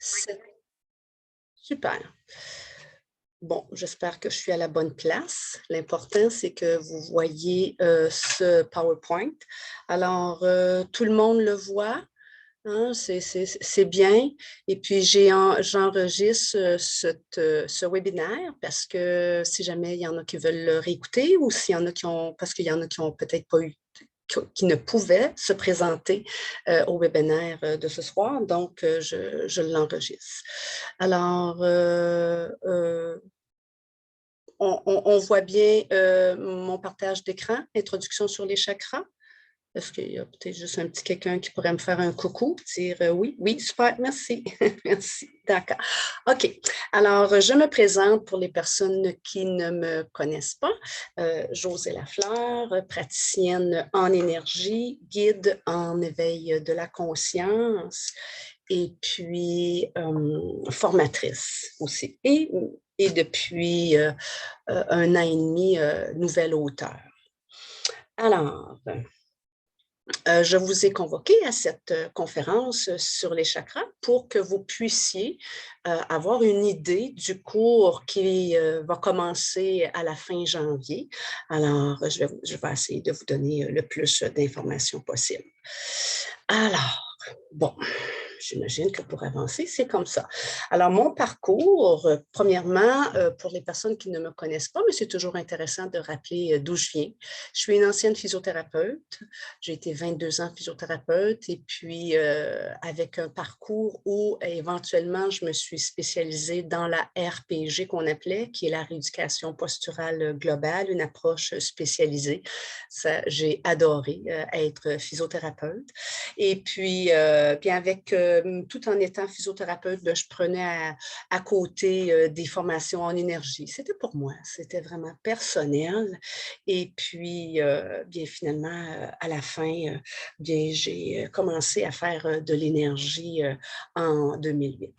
C'est super. Bon, j'espère que je suis à la bonne place. L'important, c'est que vous voyez ce PowerPoint. Alors, tout le monde le voit, hein, c'est bien. Et puis, j'enregistre ce webinaire parce que si jamais il y en a qui veulent le réécouter ou s'il y en a qui ont, parce qu'il y en a qui n'ont peut-être pas eu qui ne pouvaient se présenter au webinaire de ce soir, donc je l'enregistre. Alors, on voit bien mon partage d'écran, introduction sur les chakras. Est-ce qu'il y a peut-être juste un petit quelqu'un qui pourrait me faire un coucou, dire oui? Oui, super, merci. Merci, d'accord. OK. Alors, je me présente pour les personnes qui ne me connaissent pas. Josée Lafleur, praticienne en énergie, guide en éveil de la conscience et puis formatrice aussi. Et depuis un an et demi, nouvelle auteure. Alors, je vous ai convoqué à cette conférence sur les chakras pour que vous puissiez avoir une idée du cours qui va commencer à la fin janvier. Alors, je vais essayer de vous donner le plus d'informations possible. Alors, bon, j'imagine que pour avancer, c'est comme ça. Alors, mon parcours, premièrement, pour les personnes qui ne me connaissent pas, mais c'est toujours intéressant de rappeler d'où je viens. Je suis une ancienne physiothérapeute. J'ai été 22 ans physiothérapeute et puis avec un parcours où éventuellement, je me suis spécialisée dans la RPG qu'on appelait, qui est la rééducation posturale globale, une approche spécialisée. J'ai adoré être physiothérapeute. Et puis, avec, tout en étant physiothérapeute, je prenais à côté des formations en énergie. C'était pour moi, c'était vraiment personnel. Et puis, bien finalement, à la fin, bien, j'ai commencé à faire de l'énergie en 2008.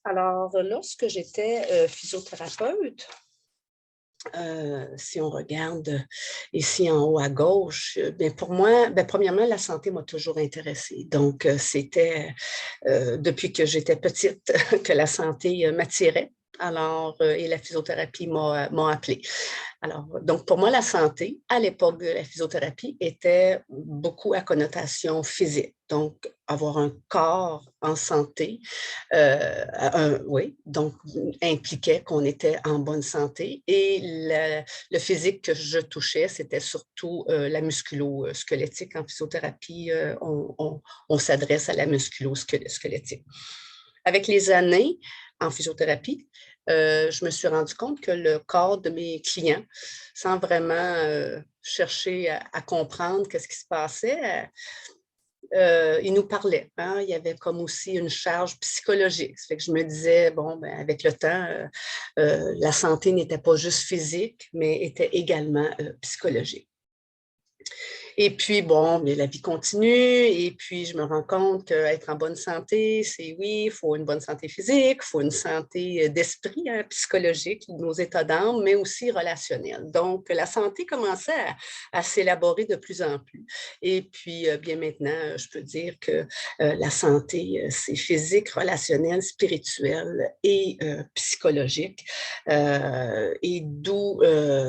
Alors, lorsque j'étais physiothérapeute, si on regarde ici en haut à gauche, bien pour moi, bien, premièrement, la santé m'a toujours intéressée. Donc, c'était depuis que j'étais petite que la santé m'attirait. Alors, et la physiothérapie m'a appelée. Alors, donc, pour moi, la santé, à l'époque de la physiothérapie, était beaucoup à connotation physique. Donc, avoir un corps en santé, oui, donc, impliquait qu'on était en bonne santé. Et le physique que je touchais, c'était surtout la musculo-squelettique. En physiothérapie, on s'adresse à la musculo-squelettique. Avec les années en physiothérapie, je me suis rendu compte que le corps de mes clients, sans vraiment chercher à comprendre ce qui se passait, ils nous parlaient. Hein? Il y avait comme aussi une charge psychologique. Ça fait que je me disais, bon, ben, avec le temps, la santé n'était pas juste physique, mais était également psychologique. Et puis, bon, mais la vie continue et puis je me rends compte qu'être en bonne santé, c'est oui, il faut une bonne santé physique, il faut une santé d'esprit, hein, psychologique, nos états d'âme, mais aussi relationnelle. Donc, la santé commençait à s'élaborer de plus en plus. Et puis, bien maintenant, je peux dire que la santé, c'est physique, relationnelle, spirituelle et psychologique. Et d'où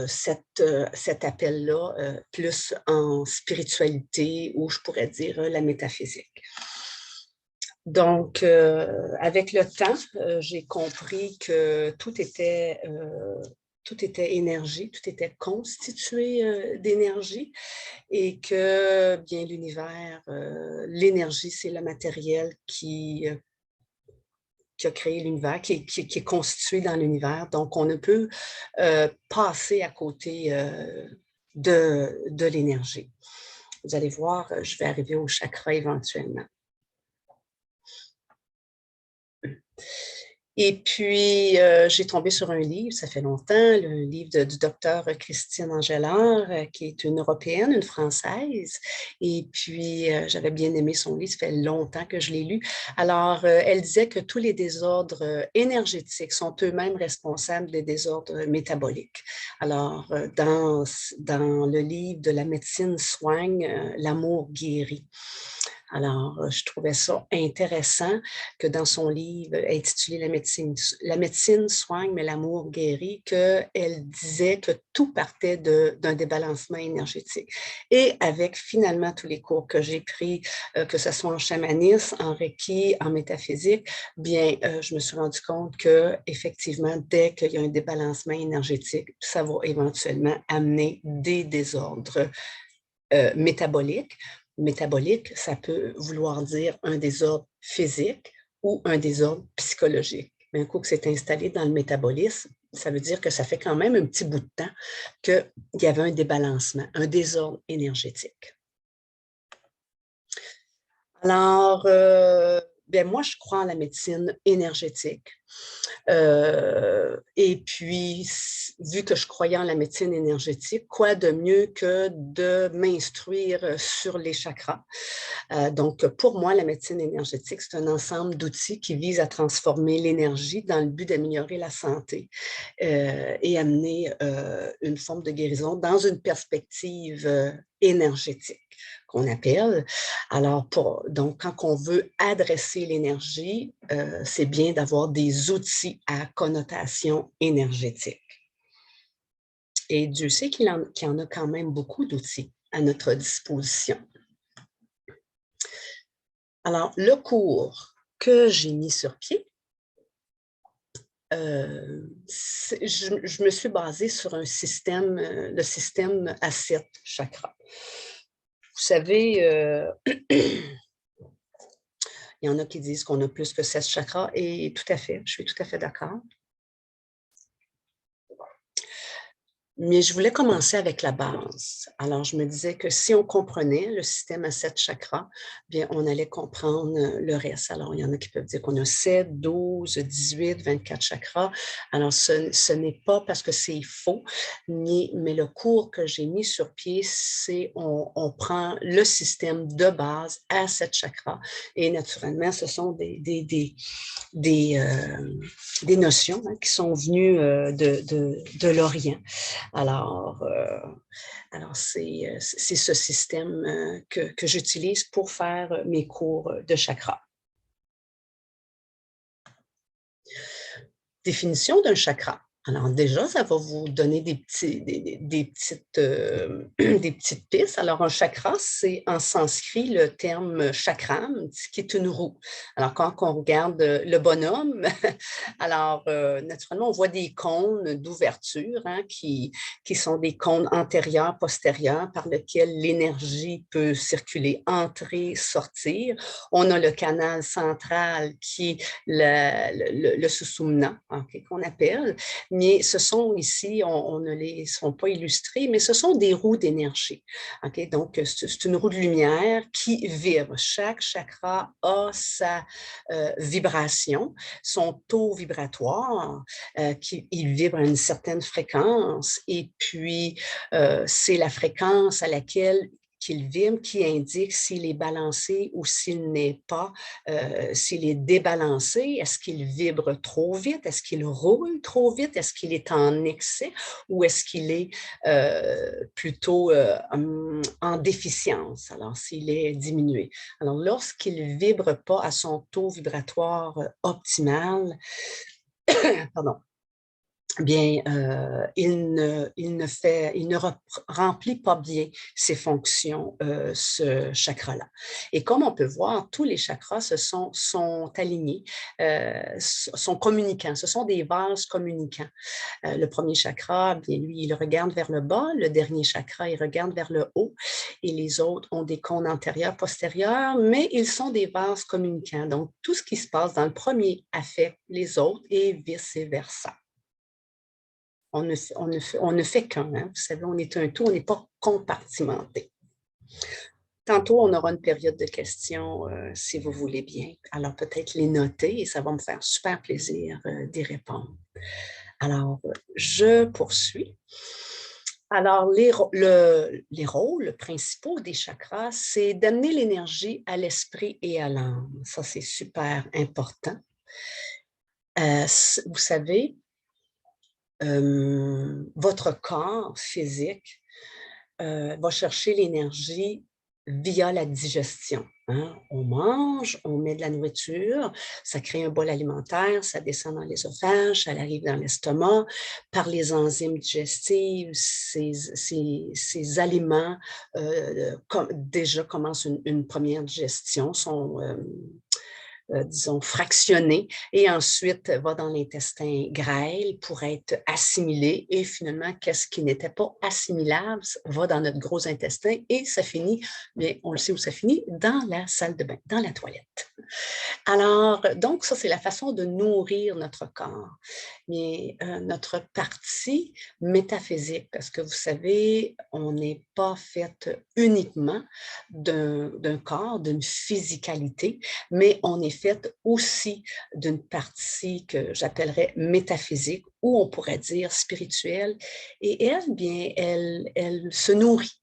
cet appel-là, plus en spiritualité ou je pourrais dire la métaphysique. Donc, avec le temps, j'ai compris que tout était énergie, tout était constitué d'énergie et que, bien, l'univers, l'énergie, c'est le matériel qui a créé l'univers, qui est constitué dans l'univers. Donc, on ne peut passer à côté de l'énergie. Vous allez voir, je vais arriver au chakra éventuellement. Et puis, j'ai tombé sur un livre, ça fait longtemps, le livre du docteur Christine Angelard, qui est une Européenne, une Française. Et puis, j'avais bien aimé son livre, ça fait longtemps que je l'ai lu. Alors, elle disait que tous les désordres énergétiques sont eux-mêmes responsables des désordres métaboliques. Alors, dans le livre de la médecine soigne, l'amour guérit. Alors, je trouvais ça intéressant que dans son livre intitulé La médecine soigne, mais l'amour guérit, qu'elle disait que tout partait d'un débalancement énergétique. Et avec finalement tous les cours que j'ai pris, que ce soit en chamanisme, en Reiki, en métaphysique, bien, je me suis rendu compte que effectivement, dès qu'il y a un débalancement énergétique, ça va éventuellement amener des désordres métaboliques. Métabolique, ça peut vouloir dire un désordre physique ou un désordre psychologique. Mais un coup que c'est installé dans le métabolisme, ça veut dire que ça fait quand même un petit bout de temps qu'il y avait un débalancement, un désordre énergétique. Alors, bien, moi, je crois en la médecine énergétique. Et puis, vu que je croyais en la médecine énergétique, quoi de mieux que de m'instruire sur les chakras. Donc, pour moi, la médecine énergétique, c'est un ensemble d'outils qui vise à transformer l'énergie dans le but d'améliorer la santé et amener une forme de guérison dans une perspective énergétique qu'on appelle. Alors, donc, quand on veut adresser l'énergie, c'est bien d'avoir des outils à connotation énergétique. Et Dieu sait qu'il y en a quand même beaucoup d'outils à notre disposition. Alors, le cours que j'ai mis sur pied, je me suis basée sur un système, le système à 7 chakras. Vous savez, il y en a qui disent qu'on a plus que 7 chakras et tout à fait, je suis tout à fait d'accord. Mais je voulais commencer avec la base. Alors, je me disais que si on comprenait le système à 7 chakras, bien, on allait comprendre le reste. Alors, il y en a qui peuvent dire qu'on a 7, 12, 18, 24 chakras. Alors, ce n'est pas parce que c'est faux, mais le cours que j'ai mis sur pied, c'est on prend le système de base à 7 chakras. Et naturellement, ce sont des notions qui sont venues de l'Orient. Alors c'est ce système que j'utilise pour faire mes cours de chakra. Définition d'un chakra. Alors déjà, ça va vous donner des petites pistes. Alors, un chakra, c'est en sanskrit le terme chakram, qui est une roue. Alors, quand on regarde le bonhomme, alors naturellement, on voit des cônes d'ouverture qui sont des cônes antérieurs, postérieurs, par lesquels l'énergie peut circuler, entrer, sortir. On a le canal central qui est le susumna, qu'on appelle. Mais ce sont ici, on ne les sont pas illustrés, mais ce sont des roues d'énergie. Okay? Donc, c'est une roue de lumière qui vibre. Chaque chakra a sa vibration, son taux vibratoire, il vibre à une certaine fréquence. Et puis, c'est la fréquence à laquelle qu'il vibre, qui indique s'il est balancé ou s'il n'est pas, s'il est débalancé, est-ce qu'il vibre trop vite, est-ce qu'il roule trop vite, est-ce qu'il est en excès ou est-ce qu'il est plutôt en déficience, alors s'il est diminué. Alors lorsqu'il ne vibre pas à son taux vibratoire optimal, pardon, bien, il ne remplit pas bien ses fonctions, ce chakra-là. Et comme on peut voir, tous les chakras sont alignés, sont communicants. Ce sont des vases communicants. Le premier chakra, bien, lui, il regarde vers le bas. Le dernier chakra, il regarde vers le haut. Et les autres ont des cônes antérieurs, postérieurs, mais ils sont des vases communicants. Donc, tout ce qui se passe dans le premier affecte les autres et vice-versa. On ne fait qu'un, hein. Vous savez, on est un tout, on n'est pas compartimenté. Tantôt, on aura une période de questions, si vous voulez bien. Alors, peut-être les noter et ça va me faire super plaisir d'y répondre. Alors, je poursuis. Alors, les rôles principaux des chakras, c'est d'amener l'énergie à l'esprit et à l'âme. Ça, c'est super important. Vous savez, votre corps physique va chercher l'énergie via la digestion. Hein? On mange, on met de la nourriture, ça crée un bol alimentaire, ça descend dans l'œsophage, ça arrive dans l'estomac. Par les enzymes digestives, ces aliments déjà commencent une première digestion, sont disons, fractionné et ensuite va dans l'intestin grêle pour être assimilé et finalement, qu'est-ce qui n'était pas assimilable va dans notre gros intestin et ça finit, bien, on le sait où ça finit, dans la salle de bain, dans la toilette. Alors, donc, ça, c'est la façon de nourrir notre corps. Mais notre partie métaphysique, parce que vous savez, on n'est pas fait uniquement d'un corps, d'une physicalité, mais on est fait aussi d'une partie que j'appellerais métaphysique, ou on pourrait dire spirituelle. Et elle, bien, elle se nourrit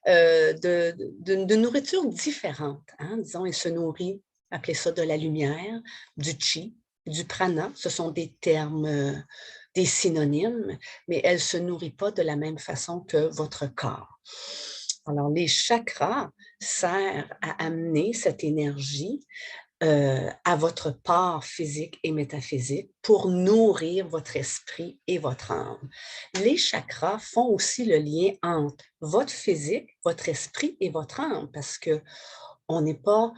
de nourriture différente. Hein? Disons, elle se nourrit, appelez ça de la lumière, du chi, du prana. Ce sont des termes, des synonymes, mais elle ne se nourrit pas de la même façon que votre corps. Alors, les chakras servent à amener cette énergie à votre part physique et métaphysique pour nourrir votre esprit et votre âme. Les chakras font aussi le lien entre votre physique, votre esprit et votre âme parce qu'on n'est pas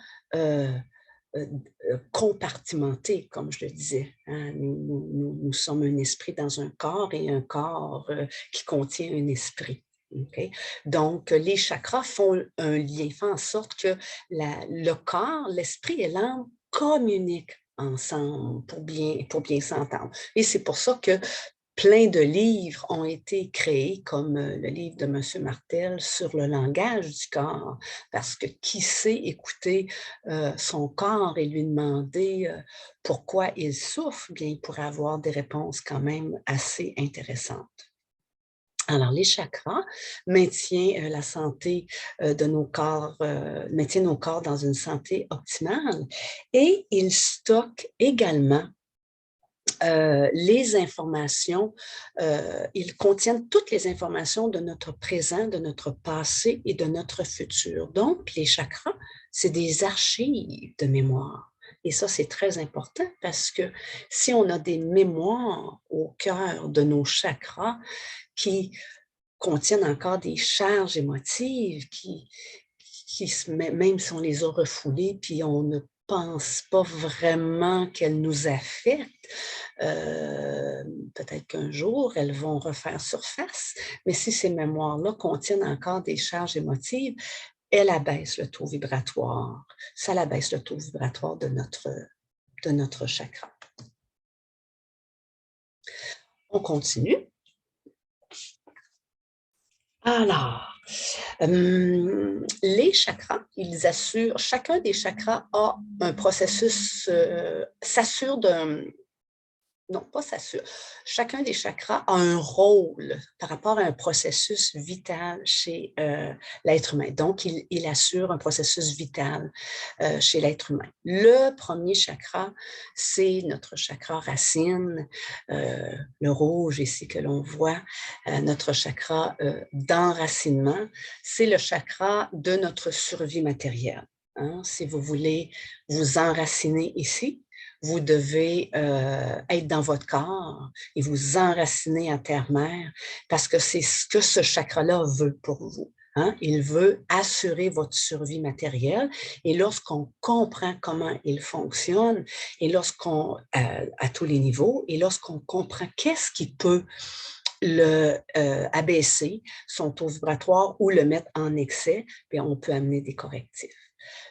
compartimenté, comme je le disais. Hein. Nous sommes un esprit dans un corps et un corps qui contient un esprit. Okay? Donc, les chakras font un lien, font en sorte que le corps, l'esprit et l'âme communiquent ensemble pour bien s'entendre. Et c'est pour ça que plein de livres ont été créés, comme le livre de M. Martel sur le langage du corps, parce que qui sait écouter son corps et lui demander pourquoi il souffre, bien, il pourrait avoir des réponses quand même assez intéressantes. Alors, les chakras maintiennent la santé de nos corps, maintiennent nos corps dans une santé optimale et ils stockent également les informations, ils contiennent toutes les informations de notre présent, de notre passé et de notre futur. Donc, les chakras, c'est des archives de mémoire. Et ça, c'est très important parce que si on a des mémoires au cœur de nos chakras qui contiennent encore des charges émotives, même si on les a refoulées, puis on ne pense pas vraiment qu'elles nous affectent, peut-être qu'un jour, elles vont refaire surface, mais si ces mémoires-là contiennent encore des charges émotives, elles abaissent le taux vibratoire. Ça abaisse le taux vibratoire de notre chakra. On continue. Alors, les chakras, ils assurent, chacun des chakras a un processus, s'assure d'un, non, pas s'assure. Chacun des chakras a un rôle par rapport à un processus vital chez l'être humain. Donc, il assure un processus vital chez l'être humain. Le premier chakra, c'est notre chakra racine, le rouge ici que l'on voit, notre chakra d'enracinement. C'est le chakra de notre survie matérielle. Hein? Si vous voulez vous enraciner ici, vous devez être dans votre corps et vous enraciner en terre-mère parce que c'est ce que ce chakra-là veut pour vous. Hein? Il veut assurer votre survie matérielle et lorsqu'on comprend comment il fonctionne et lorsqu'on, à tous les niveaux, et lorsqu'on comprend qu'est-ce qui peut le abaisser, son taux vibratoire ou le mettre en excès, bien, on peut amener des correctifs.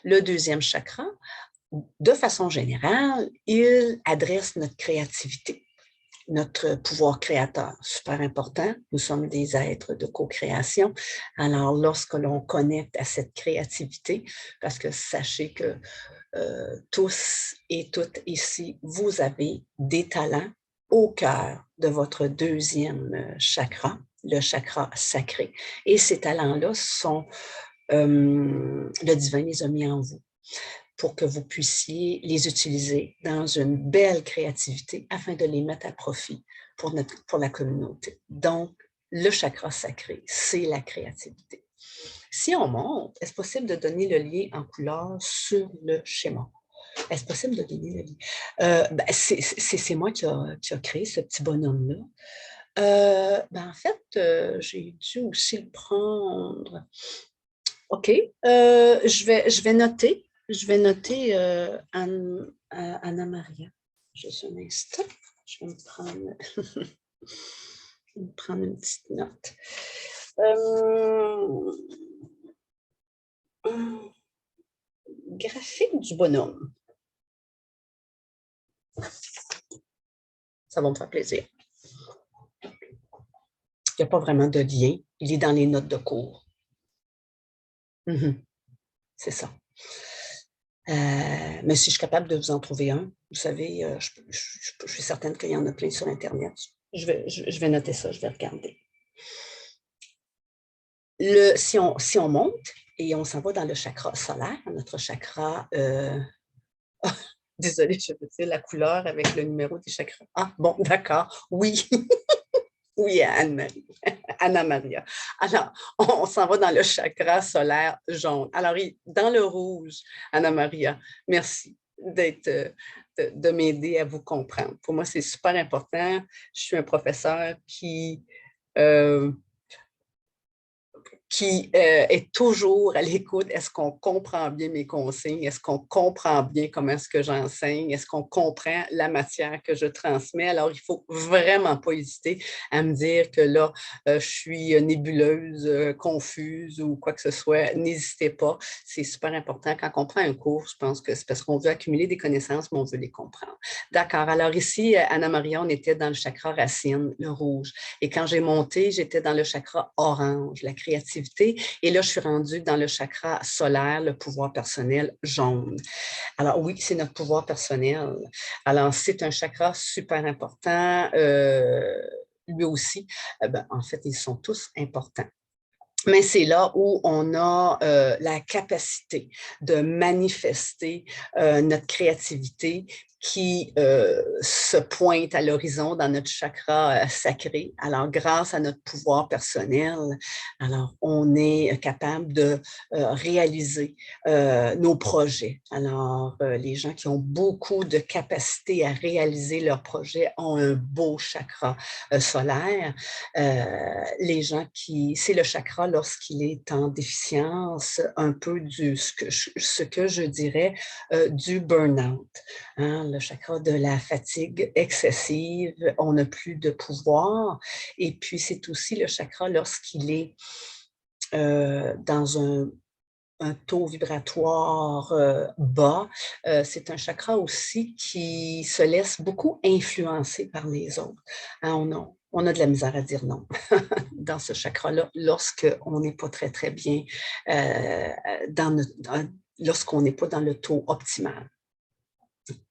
Le deuxième chakra, de façon générale, il adresse notre créativité, notre pouvoir créateur, super important. Nous sommes des êtres de co-création. Alors, lorsque l'on connecte à cette créativité, parce que sachez que tous et toutes ici, vous avez des talents au cœur de votre deuxième chakra, le chakra sacré. Et ces talents-là sont, le divin les a mis en vous pour que vous puissiez les utiliser dans une belle créativité afin de les mettre à profit pour la communauté. Donc, le chakra sacré, c'est la créativité. Si on monte, est-ce possible de donner le lien en couleur sur le schéma? Est-ce possible de donner le lien? Ben, c'est moi qui a créé ce petit bonhomme-là. Ben, en fait, j'ai dû aussi le prendre. OK. Je vais noter. Je vais noter Anna Maria. Juste un instant. Je vais me prendre, je vais me prendre une petite note. Graphique du bonhomme. Ça va me faire plaisir. Il n'y a pas vraiment de lien. Il est dans les notes de cours. C'est ça. Mais si je suis capable de vous en trouver un, vous savez, je suis certaine qu'il y en a plein sur Internet. Je vais noter ça, je vais regarder. Si on monte et on s'en va dans le chakra solaire, notre chakra, désolée, je veux dire la couleur avec le numéro des chakras. Ah, bon, d'accord, oui. Oui, Anne-Marie, Anna Maria. Alors, on s'en va dans le chakra solaire jaune. Alors, dans le rouge, Anna Maria, merci de m'aider à vous comprendre. Pour moi, c'est super important. Je suis un professeur qui est toujours à l'écoute. Est-ce qu'on comprend bien mes consignes? Est-ce qu'on comprend bien comment est-ce que j'enseigne? Est-ce qu'on comprend la matière que je transmets? Alors, il ne faut vraiment pas hésiter à me dire que là, je suis nébuleuse, confuse ou quoi que ce soit. N'hésitez pas. C'est super important. Quand on prend un cours, je pense que c'est parce qu'on veut accumuler des connaissances, mais on veut les comprendre. D'accord. Alors ici, Anna-Maria, on était dans le chakra racine, le rouge. Et quand j'ai monté, j'étais dans le chakra orange, la créativité. Et là, je suis rendue dans le chakra solaire, le pouvoir personnel jaune. Alors oui, c'est notre pouvoir personnel. Alors, c'est un chakra super important. Lui aussi, en fait, ils sont tous importants. Mais c'est là où on a la capacité de manifester notre créativité qui se pointe à l'horizon dans notre chakra sacré. Alors, grâce à notre pouvoir personnel, alors on est capable de réaliser nos projets. Alors, les gens qui ont beaucoup de capacité à réaliser leurs projets ont un beau chakra solaire. Les gens c'est le chakra lorsqu'il est en déficience, un peu ce que je dirais du burn-out. Hein, le chakra de la fatigue excessive, on n'a plus de pouvoir. Et puis, c'est aussi le chakra lorsqu'il est dans un taux vibratoire bas. C'est un chakra aussi qui se laisse beaucoup influencer par les autres. Hein, on a de la misère à dire non dans ce chakra-là lorsqu'on n'est pas très, très bien, lorsqu'on n'est pas dans le taux optimal.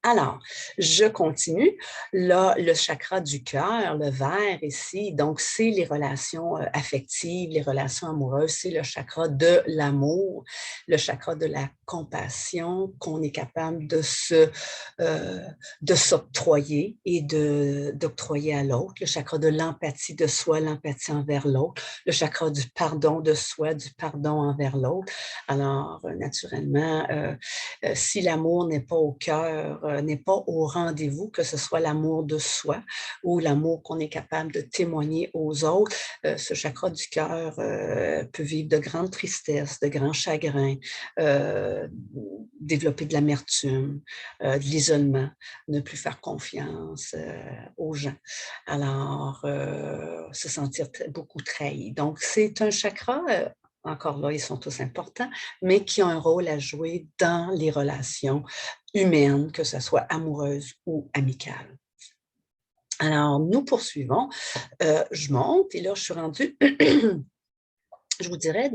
Alors, je continue. Là, le chakra du cœur, le vert ici, donc c'est les relations affectives, les relations amoureuses, c'est le chakra de l'amour, le chakra de la compassion qu'on est capable de s'octroyer et d'octroyer à l'autre, le chakra de l'empathie de soi, l'empathie envers l'autre, le chakra du pardon de soi, du pardon envers l'autre. Alors, naturellement, si l'amour n'est pas au cœur, n'est pas au rendez-vous, que ce soit l'amour de soi ou l'amour qu'on est capable de témoigner aux autres, ce chakra du cœur peut vivre de grandes tristesses, de grands chagrins, développer de l'amertume, de l'isolement, ne plus faire confiance aux gens. Alors, se sentir beaucoup trahi. Donc, c'est un chakra encore là, ils sont tous importants, mais qui ont un rôle à jouer dans les relations humaines, que ce soit amoureuses ou amicales. Alors, nous poursuivons. Je monte et là, je suis rendue je vous dirais,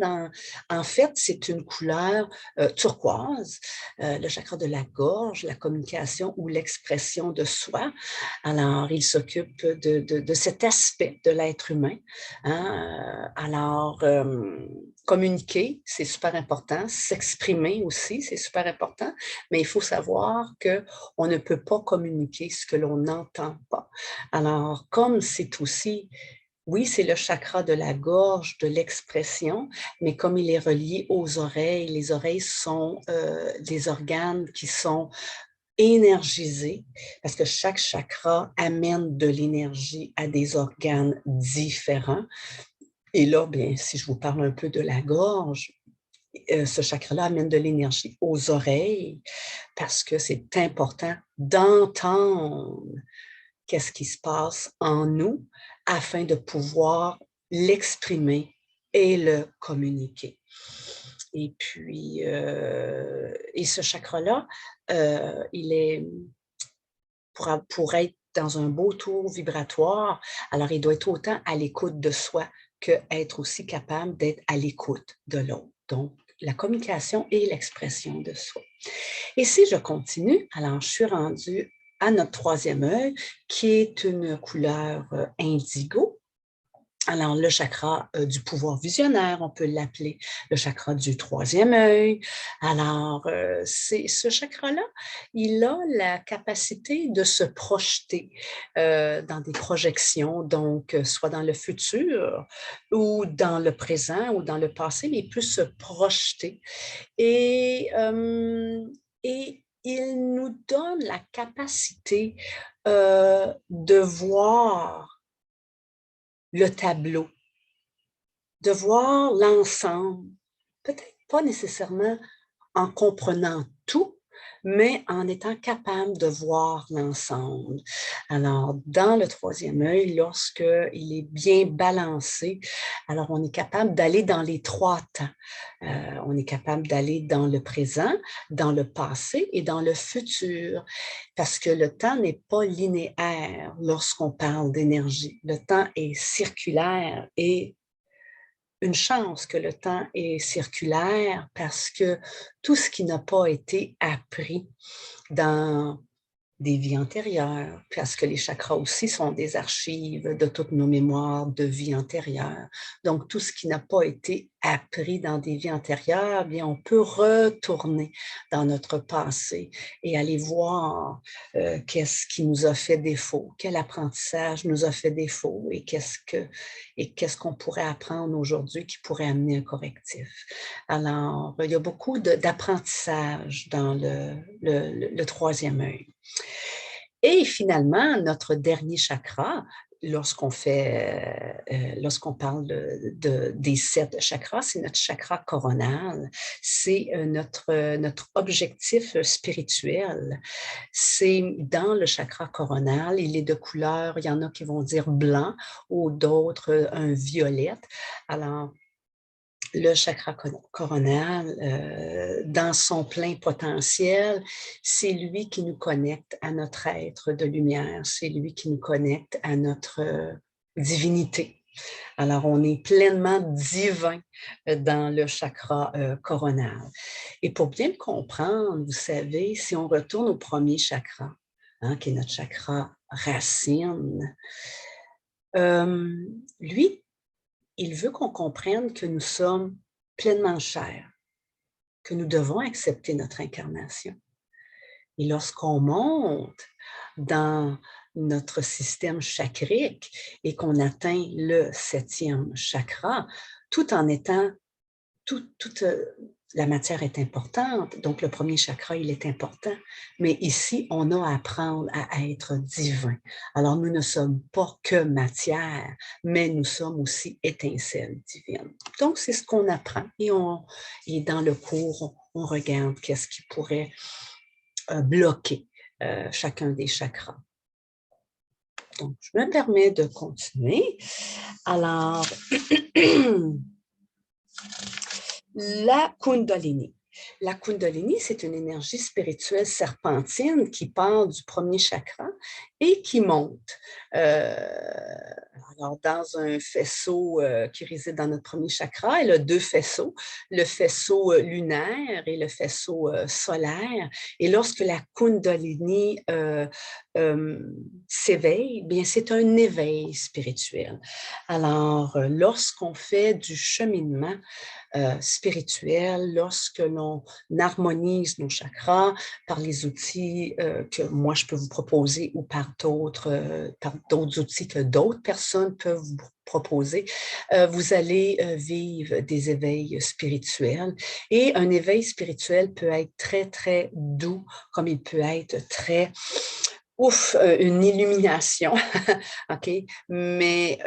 en fait, c'est une couleur turquoise, le chakra de la gorge, la communication ou l'expression de soi. Alors, il s'occupe de cet aspect de l'être humain. Hein? Alors, communiquer, c'est super important. S'exprimer aussi, c'est super important. Mais il faut savoir qu'on ne peut pas communiquer ce que l'on n'entend pas. Alors, comme c'est aussi Oui, c'est le chakra de la gorge, de l'expression, mais comme il est relié aux oreilles, les oreilles sont des organes qui sont énergisés, parce que chaque chakra amène de l'énergie à des organes différents. Et là, bien, si je vous parle un peu de la gorge, ce chakra-là amène de l'énergie aux oreilles, parce que c'est important d'entendre qu'est-ce qui se passe en nous afin de pouvoir l'exprimer et le communiquer. Et puis, et ce chakra-là, il est pour être dans un beau tour vibratoire, alors il doit être autant à l'écoute de soi qu'être aussi capable d'être à l'écoute de l'autre. Donc, la communication et l'expression de soi. Et si je continue, alors je suis rendue à notre troisième œil, qui est une couleur indigo. Alors, le chakra du pouvoir visionnaire, on peut l'appeler le chakra du troisième œil. Alors, ce chakra-là, il a la capacité de se projeter dans des projections, donc soit dans le futur ou dans le présent ou dans le passé, mais il peut se projeter. Et il nous donne la capacité de voir le tableau, de voir l'ensemble, peut-être pas nécessairement en comprenant tout, mais en étant capable de voir l'ensemble. Alors, dans le troisième œil, lorsqu'il est bien balancé, alors on est capable d'aller dans les trois temps. On est capable d'aller dans le présent, dans le passé et dans le futur, parce que le temps n'est pas linéaire lorsqu'on parle d'énergie. Le temps est circulaire et une chance que le temps est circulaire parce que tout ce qui n'a pas été appris dans des vies antérieures, parce que les chakras aussi sont des archives de toutes nos mémoires de vies antérieures. Donc, tout ce qui n'a pas été appris dans des vies antérieures, bien, on peut retourner dans notre passé et aller voir qu'est-ce qui nous a fait défaut, quel apprentissage nous a fait défaut et qu'est-ce qu'on pourrait apprendre aujourd'hui qui pourrait amener un correctif. Alors, il y a beaucoup d'apprentissage dans le troisième œil. Et finalement, notre dernier chakra, lorsqu'on parle des 7 chakras, c'est notre chakra coronal. C'est notre objectif spirituel. C'est dans le chakra coronal, il est de couleur, il y en a qui vont dire blanc ou d'autres un violette. Alors, le chakra coronal, dans son plein potentiel, c'est lui qui nous connecte à notre être de lumière, c'est lui qui nous connecte à notre divinité. Alors, on est pleinement divin dans le chakra coronal. Et pour bien le comprendre, vous savez, si on retourne au premier chakra, qui est notre chakra racine, lui, il veut qu'on comprenne que nous sommes pleinement chers, que nous devons accepter notre incarnation. Et lorsqu'on monte dans notre système chakrique et qu'on atteint le 7e chakra, tout en étant, toute la matière est importante, donc le premier chakra, il est important, mais ici, on a à apprendre à être divin. Alors, nous ne sommes pas que matière, mais nous sommes aussi étincelles divines. Donc, c'est ce qu'on apprend et dans le cours, on regarde qu'est-ce qui pourrait bloquer chacun des chakras. Donc, je me permets de continuer. Alors, la Kundalini. La Kundalini, c'est une énergie spirituelle serpentine qui part du premier chakra et qui monte. Alors, dans un faisceau qui réside dans notre premier chakra, elle a 2 faisceaux, le faisceau lunaire et le faisceau solaire. Et lorsque la Kundalini s'éveille, bien, c'est un éveil spirituel. Alors, lorsqu'on fait du cheminement, spirituel, lorsque l'on harmonise nos chakras par les outils que moi je peux vous proposer ou par d'autres outils que d'autres personnes peuvent vous proposer, vous allez vivre des éveils spirituels. Et un éveil spirituel peut être très, très doux, comme il peut être très une illumination, OK? Mais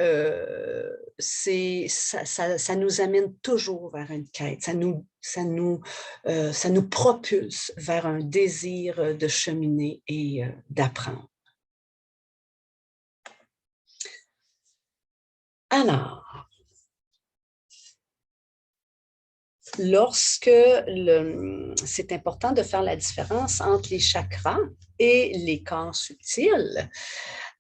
ça nous amène toujours vers une quête, ça nous propulse vers un désir de cheminer et d'apprendre. Alors, c'est important de faire la différence entre les chakras et les corps subtils.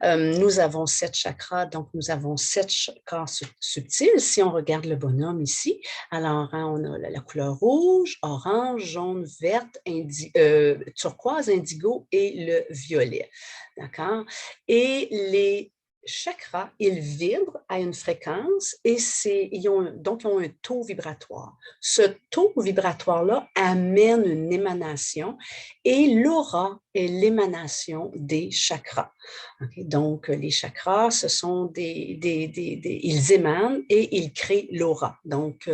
Nous avons 7 chakras, donc nous avons 7 corps subtils. Si on regarde le bonhomme ici, alors on a la couleur rouge, orange, jaune, verte, turquoise, indigo et le violet. D'accord? Et les chakras, ils vibrent à une fréquence et ils ont un taux vibratoire. Ce taux vibratoire-là amène une émanation et l'aura est l'émanation des chakras. Okay? Donc, les chakras, ce sont ils émanent et ils créent l'aura. Donc,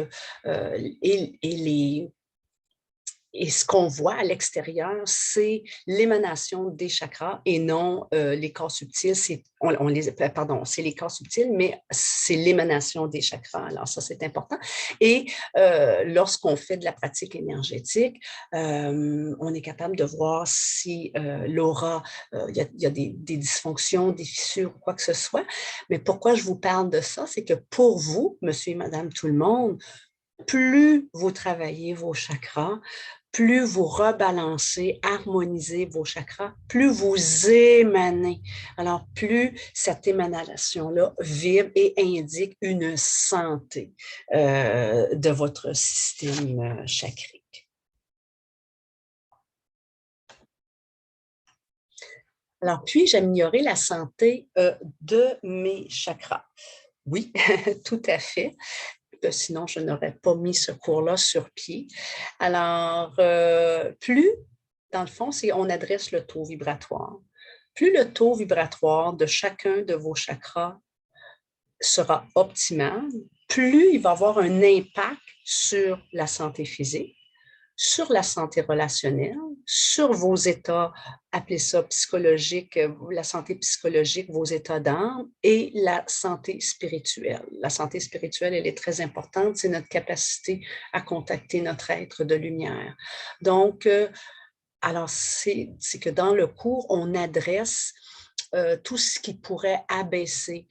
et ce qu'on voit à l'extérieur, c'est l'émanation des chakras et non les corps subtils. C'est les corps subtils, mais c'est l'émanation des chakras. Alors ça, c'est important. Et lorsqu'on fait de la pratique énergétique, on est capable de voir si l'aura, il y a des dysfonctions, des fissures ou quoi que ce soit. Mais pourquoi je vous parle de ça? C'est que pour vous, monsieur et madame tout le monde, plus vous travaillez vos chakras, plus vous rebalancez, harmonisez vos chakras, plus vous émanez. Alors, plus cette émanation-là vibre et indique une santé de votre système chakrique. Alors, puis-je améliorer la santé de mes chakras? Oui, tout à fait. Sinon, je n'aurais pas mis ce cours-là sur pied. Alors, plus, dans le fond, on adresse le taux vibratoire. Plus le taux vibratoire de chacun de vos chakras sera optimal, plus il va avoir un impact sur la santé physique, sur la santé relationnelle, sur vos états, appelez ça psychologique, la santé psychologique, vos états d'âme et la santé spirituelle. La santé spirituelle, elle est très importante, c'est notre capacité à contacter notre être de lumière. Donc, alors, c'est que dans le cours, on adresse tout ce qui pourrait abaisser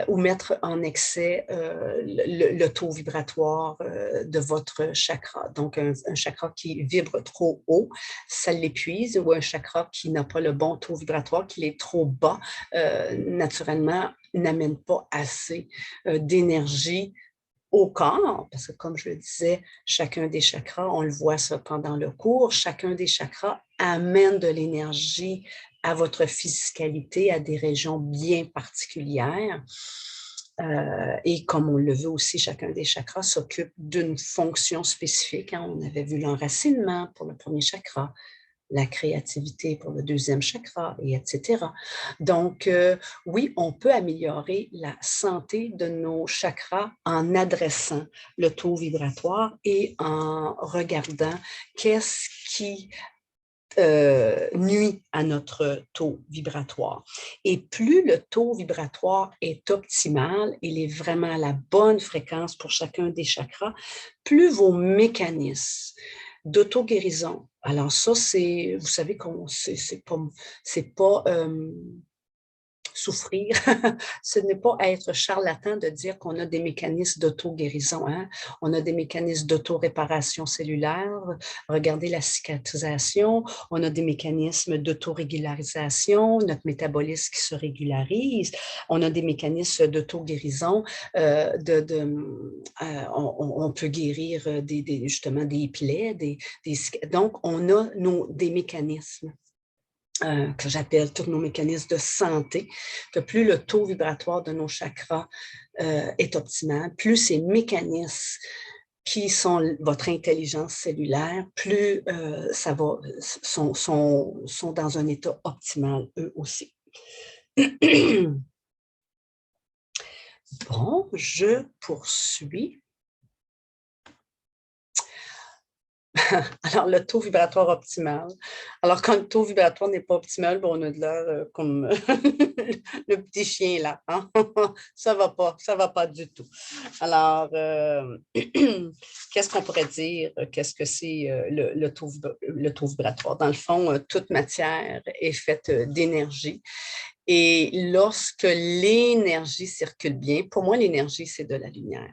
ou mettre en excès le taux vibratoire de votre chakra. Donc, un chakra qui vibre trop haut, ça l'épuise, ou un chakra qui n'a pas le bon taux vibratoire, qui est trop bas, naturellement, n'amène pas assez d'énergie au corps, parce que comme je le disais, chacun des chakras, on le voit ça pendant le cours, chacun des chakras amène de l'énergie à votre physicalité, à des régions bien particulières. Et comme on le veut aussi, chacun des chakras s'occupe d'une fonction spécifique. Hein. On avait vu l'enracinement pour le premier chakra, la créativité pour le deuxième chakra, et etc. Donc, oui, on peut améliorer la santé de nos chakras en adressant le taux vibratoire et en regardant qu'est-ce qui nuit à notre taux vibratoire. Et plus le taux vibratoire est optimal, il est vraiment à la bonne fréquence pour chacun des chakras, plus vos mécanismes d'auto-guérison. Alors ça, c'est, vous savez, c'est pas souffrir. Ce n'est pas être charlatan de dire qu'on a des mécanismes d'auto-guérison. Hein? On a des mécanismes d'auto-réparation cellulaire. Regardez la cicatrisation. On a des mécanismes d'auto-régularisation, notre métabolisme qui se régularise. On a des mécanismes d'auto-guérison. On peut guérir justement des plaies. Donc, on a des mécanismes. Que j'appelle tous nos mécanismes de santé, que plus le taux vibratoire de nos chakras est optimal, plus ces mécanismes qui sont votre intelligence cellulaire, plus sont dans un état optimal eux aussi. Bon, je poursuis. Alors, le taux vibratoire optimal. Alors, quand le taux vibratoire n'est pas optimal, on a de l'air comme le petit chien là. Hein? Ça va pas du tout. Alors, qu'est-ce qu'on pourrait dire? Qu'est-ce que c'est le taux vibratoire? Dans le fond, toute matière est faite d'énergie. Et lorsque l'énergie circule bien, pour moi, l'énergie, c'est de la lumière.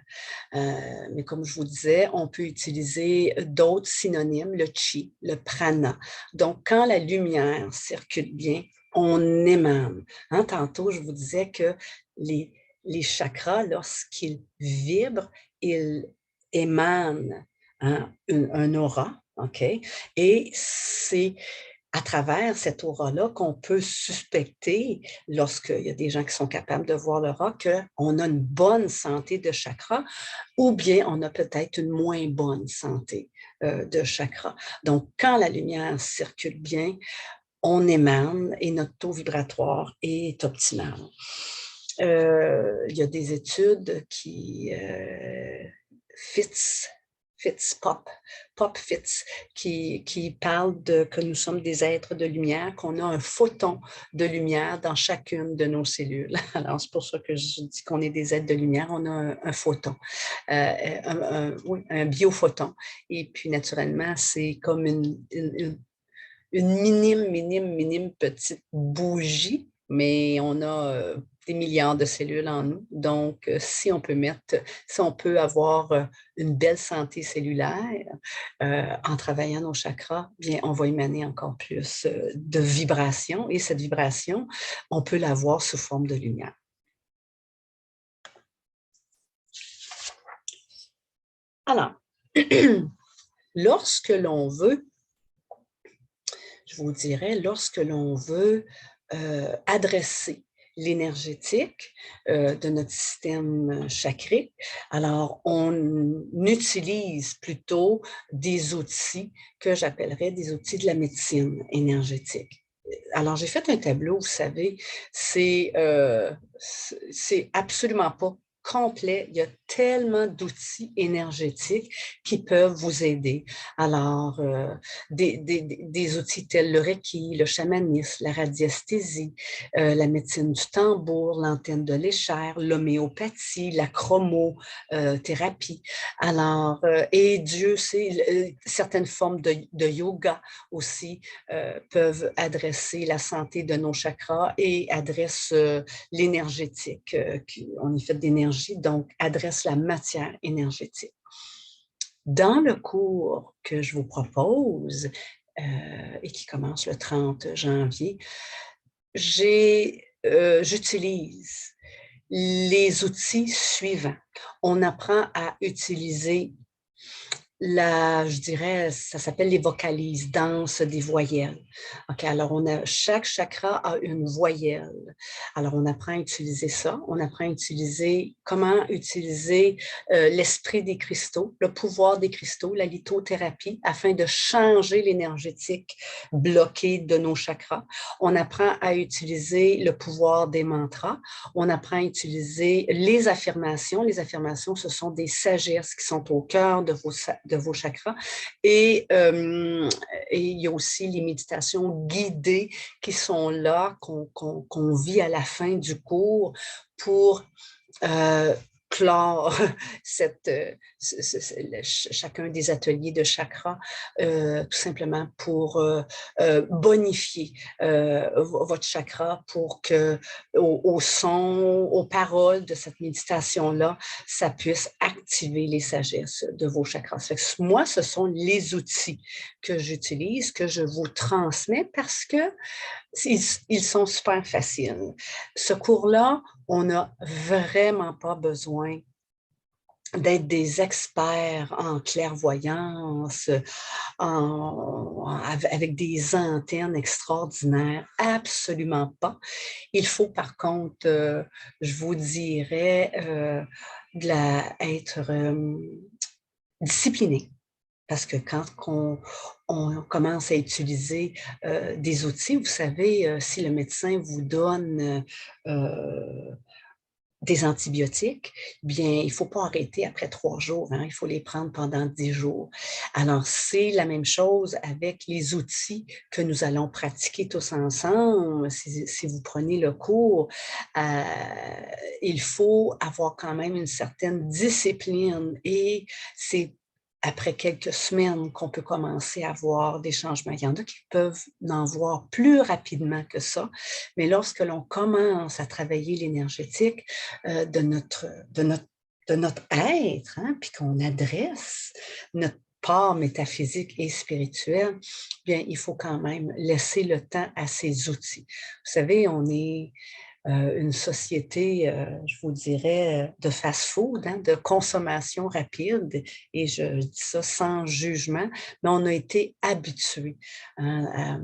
Mais comme je vous disais, on peut utiliser d'autres synonymes, le chi, le prana. Donc, quand la lumière circule bien, on émane. Hein, tantôt, je vous disais que les chakras, lorsqu'ils vibrent, ils émanent un aura, OK? Et c'est à travers cette aura-là qu'on peut suspecter, lorsqu'il y a des gens qui sont capables de voir l'aura, qu'on a une bonne santé de chakra ou bien on a peut-être une moins bonne santé de chakra. Donc, quand la lumière circule bien, on émane et notre taux vibratoire est optimal. Il y a des études qui qui parle que nous sommes des êtres de lumière, qu'on a un photon de lumière dans chacune de nos cellules. Alors, c'est pour ça que je dis qu'on est des êtres de lumière, on a un photon, oui, un biophoton. Et puis, naturellement, c'est comme une minime petite bougie, mais on a des milliards de cellules en nous. Donc, si on peut avoir une belle santé cellulaire en travaillant nos chakras, bien, on va émaner encore plus de vibrations. Et cette vibration, on peut l'avoir sous forme de lumière. Alors, lorsque l'on veut, je vous dirais, lorsque l'on veut adresser l'énergétique de notre système chakrique, alors on utilise plutôt des outils que j'appellerais des outils de la médecine énergétique. Alors, j'ai fait un tableau, vous savez, c'est absolument pas complet. Il y a tellement d'outils énergétiques qui peuvent vous aider. Alors, des outils tels le Reiki, le chamanisme, la radiesthésie, la médecine du tambour, l'antenne de l'échelle, l'homéopathie, la chromothérapie. Alors, et Dieu sait, certaines formes de yoga aussi peuvent adresser la santé de nos chakras et adressent l'énergétique. On est fait d'énergie, donc adresse la matière énergétique. Dans le cours que je vous propose et qui commence le 30 janvier, j'utilise les outils suivants. On apprend à utiliser je dirais, ça s'appelle les vocalises, danse des voyelles. OK, alors chaque chakra a une voyelle. Alors, on apprend à utiliser ça. On apprend à utiliser comment utiliser l'esprit des cristaux, le pouvoir des cristaux, la lithothérapie, afin de changer l'énergétique bloquée de nos chakras. On apprend à utiliser le pouvoir des mantras. On apprend à utiliser les affirmations. Les affirmations, ce sont des sagesses qui sont au cœur de vos chakras. Et il y a aussi les méditations guidées qui sont là, qu'on vit à la fin du cours pour clore chacun des ateliers de chakra, tout simplement pour bonifier votre chakra pour que au son, aux paroles de cette méditation-là, ça puisse activer les sagesses de vos chakras. Moi, ce sont les outils que j'utilise, que je vous transmets parce que ils sont super faciles. Ce cours-là, on n'a vraiment pas besoin d'être des experts en clairvoyance, avec des antennes extraordinaires. Absolument pas. Il faut par contre, je vous dirais, être discipliné. Parce que quand on commence à utiliser des outils, vous savez, si le médecin vous donne des antibiotiques, bien, il ne faut pas arrêter après 3 jours, hein, il faut les prendre pendant 10 jours. Alors, c'est la même chose avec les outils que nous allons pratiquer tous ensemble. Si vous prenez le cours, il faut avoir quand même une certaine discipline et c'est après quelques semaines qu'on peut commencer à voir des changements. Il y en a qui peuvent en voir plus rapidement que ça, mais lorsque l'on commence à travailler l'énergétique de notre être, hein, puis qu'on adresse notre part métaphysique et spirituelle, bien, il faut quand même laisser le temps à ces outils. Vous savez, on est une société, je vous dirais, de fast-food, hein, de consommation rapide, et je dis ça sans jugement, mais on a été habitués hein,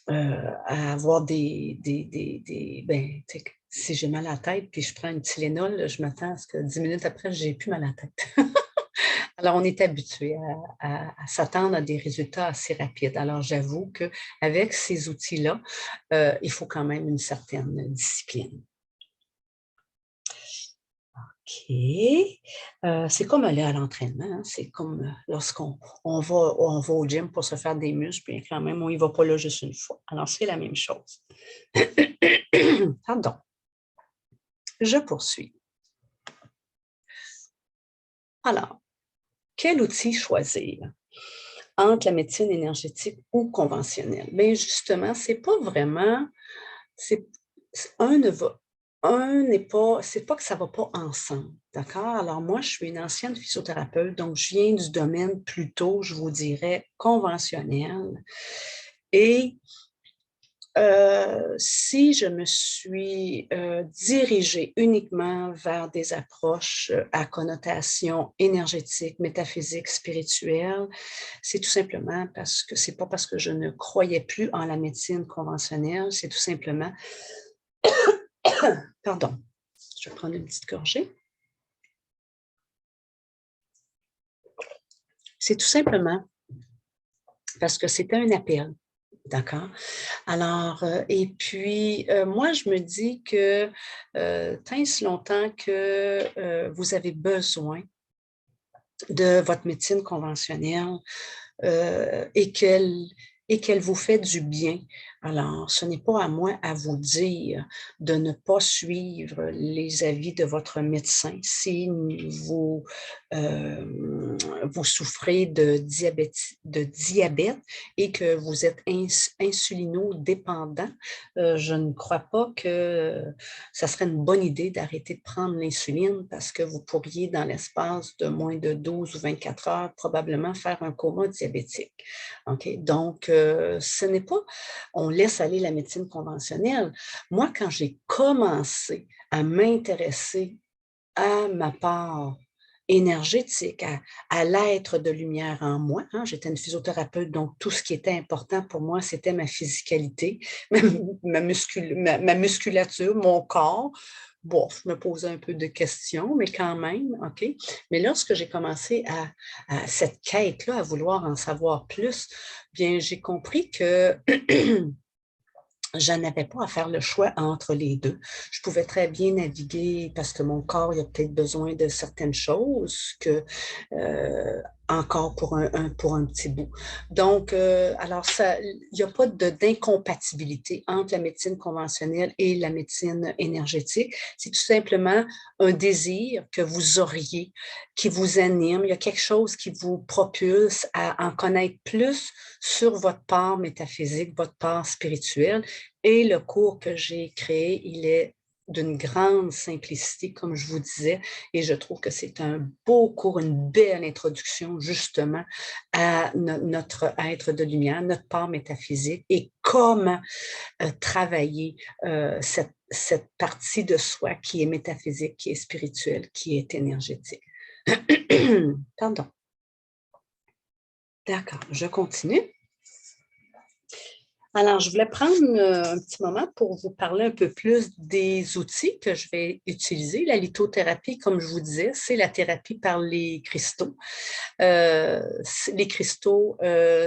à avoir ben, si j'ai mal à la tête, puis je prends une Tylenol, je m'attends à ce que 10 minutes après, j'ai plus mal à la tête. Alors, on est habitué à s'attendre à des résultats assez rapides. Alors, j'avoue qu'avec ces outils-là, il faut quand même une certaine discipline. OK. C'est comme aller à l'entraînement, hein. C'est comme lorsqu'on va au gym pour se faire des muscles, puis quand même, on n'y va pas là juste une fois. Alors, c'est la même chose. Pardon. Je poursuis. Alors, quel outil choisir entre la médecine énergétique ou conventionnelle? Bien, justement, c'est pas vraiment, un n'est pas, c'est pas que ça va pas ensemble, d'accord? Alors moi, je suis une ancienne physiothérapeute, donc je viens du domaine plutôt, je vous dirais, conventionnel. Et si je me suis dirigée uniquement vers des approches à connotation énergétique, métaphysique, spirituelle, c'est tout simplement parce que c'est pas parce que je ne croyais plus en la médecine conventionnelle, c'est tout simplement, pardon, je vais prendre une petite gorgée. C'est tout simplement parce que c'était un appel. D'accord? Alors, et puis, moi, je me dis que tant et si longtemps que vous avez besoin de votre médecine conventionnelle et qu'elle vous fait du bien. Alors, ce n'est pas à moi à vous dire de ne pas suivre les avis de votre médecin si vous souffrez de diabète et que vous êtes insulino-dépendant. Je ne crois pas que ça serait une bonne idée d'arrêter de prendre l'insuline parce que vous pourriez, dans l'espace de moins de 12 ou 24 heures, probablement faire un coma diabétique. OK? Donc, ce n'est pas, on laisse aller la médecine conventionnelle. Moi, quand j'ai commencé à m'intéresser à ma part énergétique, à l'être de lumière en moi, hein, j'étais une physiothérapeute, donc tout ce qui était important pour moi, c'était ma physicalité, ma musculature, mon corps. Bon, je me posais un peu de questions, mais quand même, OK. Mais lorsque j'ai commencé à cette quête-là, à vouloir en savoir plus, bien, j'ai compris que je n'avais pas à faire le choix entre les deux. Je pouvais très bien naviguer parce que mon corps, il a peut-être besoin de certaines choses que encore pour un petit bout. Donc, alors, il n'y a pas d'incompatibilité entre la médecine conventionnelle et la médecine énergétique. C'est tout simplement un désir que vous auriez, qui vous anime. Il y a quelque chose qui vous propulse à en connaître plus sur votre part métaphysique, votre part spirituelle. Et le cours que j'ai créé, il est d'une grande simplicité, comme je vous disais, et je trouve que c'est un beau cours, une belle introduction justement à notre être de lumière, notre part métaphysique et comment travailler cette partie de soi qui est métaphysique, qui est spirituelle, qui est énergétique. Pardon. D'accord, je continue. Alors, je voulais prendre un petit moment pour vous parler un peu plus des outils que je vais utiliser. La lithothérapie, comme je vous disais, c'est la thérapie par les cristaux. Les cristaux,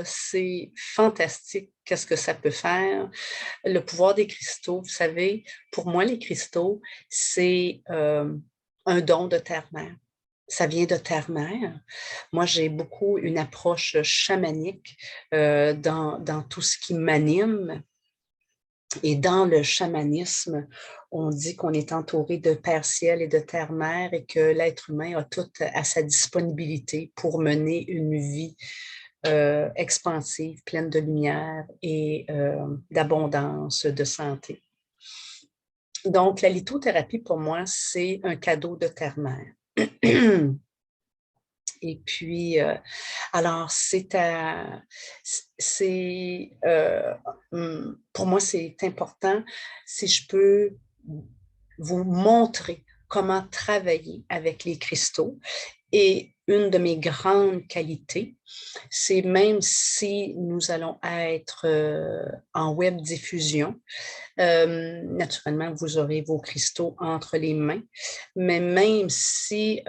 c'est fantastique. Qu'est-ce que ça peut faire? Le pouvoir des cristaux, vous savez, pour moi, les cristaux, c'est un don de terre-mère. Ça vient de terre-mère. Moi, j'ai beaucoup une approche chamanique dans tout ce qui m'anime. Et dans le chamanisme, on dit qu'on est entouré de Père Ciel et de Terre Mère et que l'être humain a tout à sa disponibilité pour mener une vie expansive, pleine de lumière et d'abondance, de santé. Donc, la lithothérapie, pour moi, c'est un cadeau de Terre Mère. Et puis, alors, pour moi, c'est important si je peux vous montrer comment travailler avec les cristaux. Et une de mes grandes qualités, c'est même si nous allons être en web diffusion, naturellement, vous aurez vos cristaux entre les mains, mais même si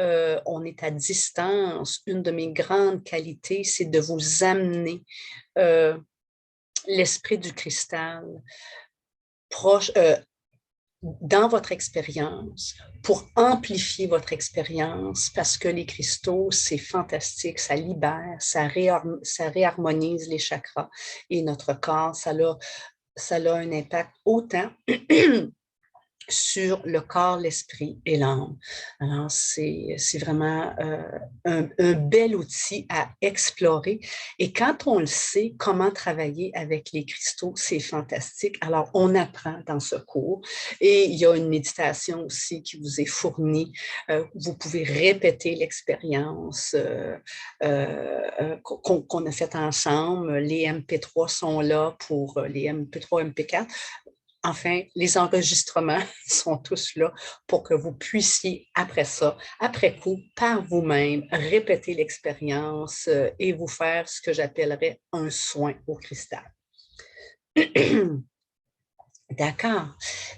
on est à distance, une de mes grandes qualités, c'est de vous amener l'esprit du cristal proche, dans votre expérience pour amplifier votre expérience parce que les cristaux, c'est fantastique, ça libère, ça réharmonise les chakras et notre corps, ça a un impact autant sur le corps, l'esprit et l'âme. Alors, c'est vraiment un bel outil à explorer. Et quand on le sait, comment travailler avec les cristaux, c'est fantastique. Alors, on apprend dans ce cours. Et il y a une méditation aussi qui vous est fournie. Vous pouvez répéter l'expérience qu'on a faite ensemble. Les MP3 sont là pour les MP3, MP4. Enfin, les enregistrements sont tous là pour que vous puissiez, après ça, après coup, par vous-même, répéter l'expérience et vous faire ce que j'appellerais un soin au cristal. D'accord.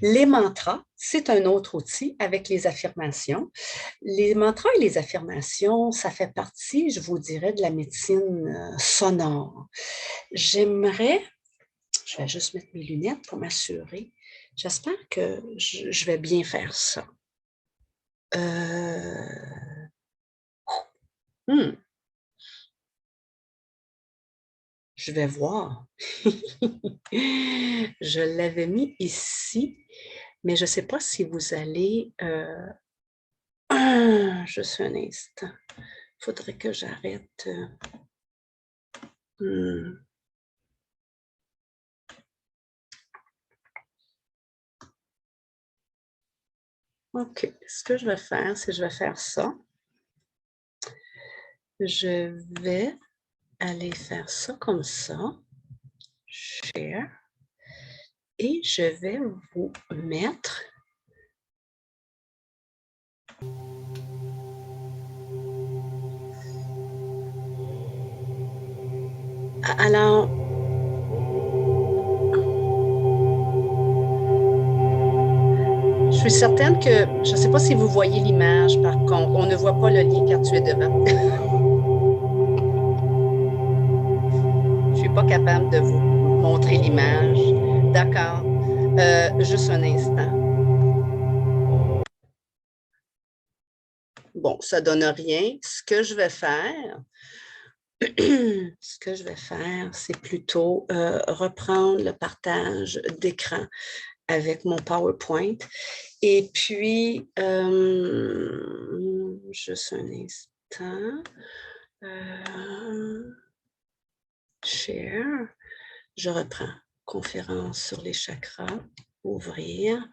Les mantras, c'est un autre outil avec les affirmations. Les mantras et les affirmations, ça fait partie, je vous dirais, de la médecine sonore. Je vais juste mettre mes lunettes pour m'assurer. J'espère que je vais bien faire ça. Je vais voir. Je l'avais mis ici, mais je ne sais pas si vous allez... juste un instant. Il faudrait que j'arrête. OK. Ce que je vais faire, c'est que je vais faire ça. Je vais aller faire ça comme ça. Share. Et je vais vous mettre... Alors, je suis certaine que, je ne sais pas si vous voyez l'image, par contre, on ne voit pas le lien quand tu es devant. Je ne suis pas capable de vous montrer l'image. D'accord. Juste un instant. Bon, ça ne donne rien. Ce que je vais faire, c'est plutôt reprendre le partage d'écran avec mon PowerPoint. Et puis, juste un instant. Share. Je reprends. Conférence sur les chakras. Ouvrir.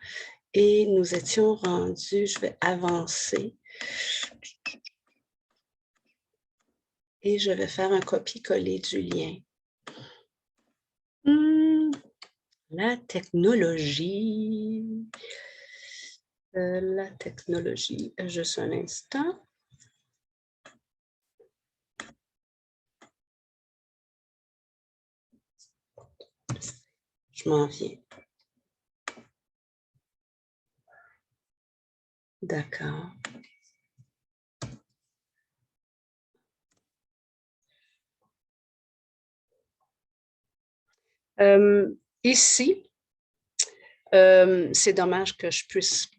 Et nous étions rendus, je vais avancer. Et je vais faire un copier-coller du lien. La technologie. Juste un instant. Je m'en viens. D'accord. Ici, c'est dommage que je puisse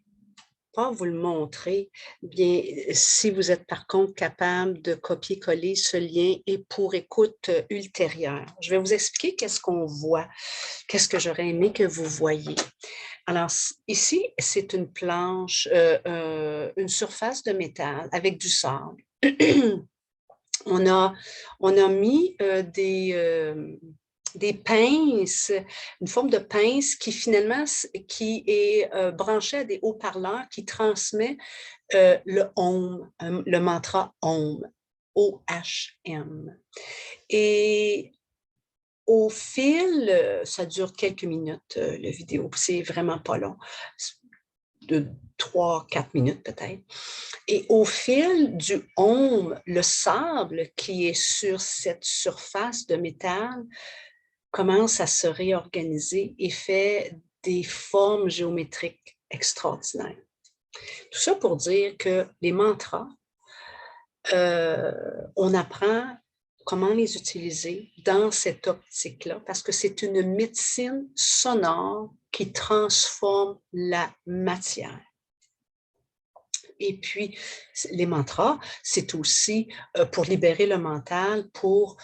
pas vous le montrer. Bien, si vous êtes par contre capable de copier-coller ce lien et pour écoute ultérieure. Je vais vous expliquer qu'est-ce qu'on voit, qu'est-ce que j'aurais aimé que vous voyiez. Alors, ici, c'est une planche, une surface de métal avec du sable. On a mis des pinces, une forme de pince qui finalement qui est branchée à des haut-parleurs qui transmet le OM, le mantra OM, O-H-M. Et au fil, ça dure quelques minutes, la vidéo, c'est vraiment pas long, de 3-4 minutes peut-être. Et au fil du OM, le sable qui est sur cette surface de métal commence à se réorganiser et fait des formes géométriques extraordinaires. Tout ça pour dire que les mantras, on apprend comment les utiliser dans cette optique-là, parce que c'est une médecine sonore qui transforme la matière. Et puis, les mantras, c'est aussi pour libérer le mental, pour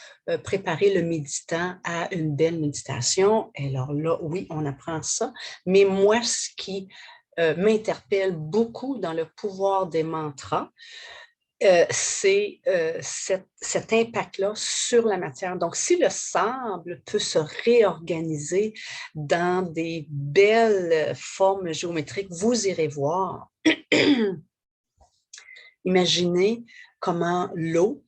préparer le méditant à une belle méditation. Et alors là, oui, on apprend ça. Mais moi, ce qui m'interpelle beaucoup dans le pouvoir des mantras, c'est cet impact-là sur la matière. Donc, si le sable peut se réorganiser dans des belles formes géométriques, vous irez voir. Imaginez comment l'eau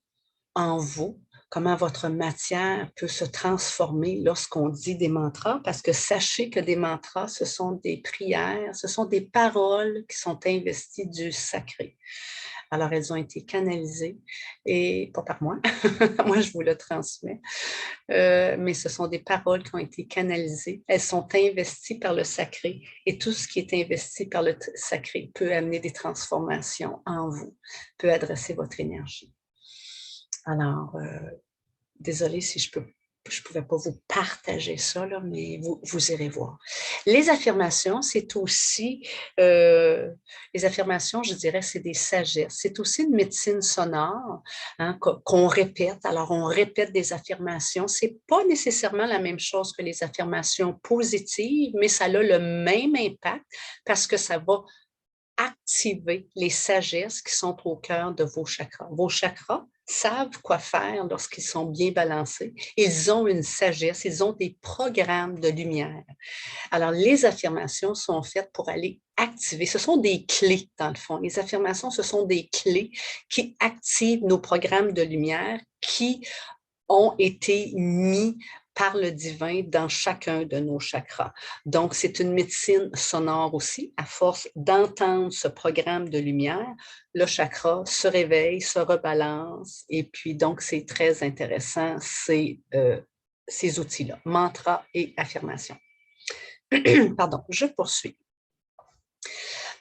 en vous, comment votre matière peut se transformer lorsqu'on dit des mantras, parce que sachez que des mantras, ce sont des prières, ce sont des paroles qui sont investies du sacré. Alors, elles ont été canalisées, et pas par moi, moi je vous le transmets, mais ce sont des paroles qui ont été canalisées. Elles sont investies par le sacré, et tout ce qui est investi par le sacré peut amener des transformations en vous, peut adresser votre énergie. Alors, désolée si je ne pouvais pas vous partager ça, là, mais vous irez voir. Les affirmations, c'est aussi, les affirmations, je dirais, c'est des sagesses. C'est aussi une médecine sonore hein, qu'on répète. Alors, on répète des affirmations. Ce n'est pas nécessairement la même chose que les affirmations positives, mais ça a le même impact parce que ça va activer les sagesses qui sont au cœur de vos chakras. Vos chakras savent quoi faire lorsqu'ils sont bien balancés. Ils ont une sagesse, ils ont des programmes de lumière. Alors, les affirmations sont faites pour aller activer. Ce sont des clés, dans le fond. Les affirmations, ce sont des clés qui activent nos programmes de lumière qui ont été mis par le divin dans chacun de nos chakras. Donc, c'est une médecine sonore aussi. À force d'entendre ce programme de lumière, le chakra se réveille, se rebalance. Et puis, donc, c'est très intéressant, ces outils-là, mantra et affirmation. Pardon, je poursuis.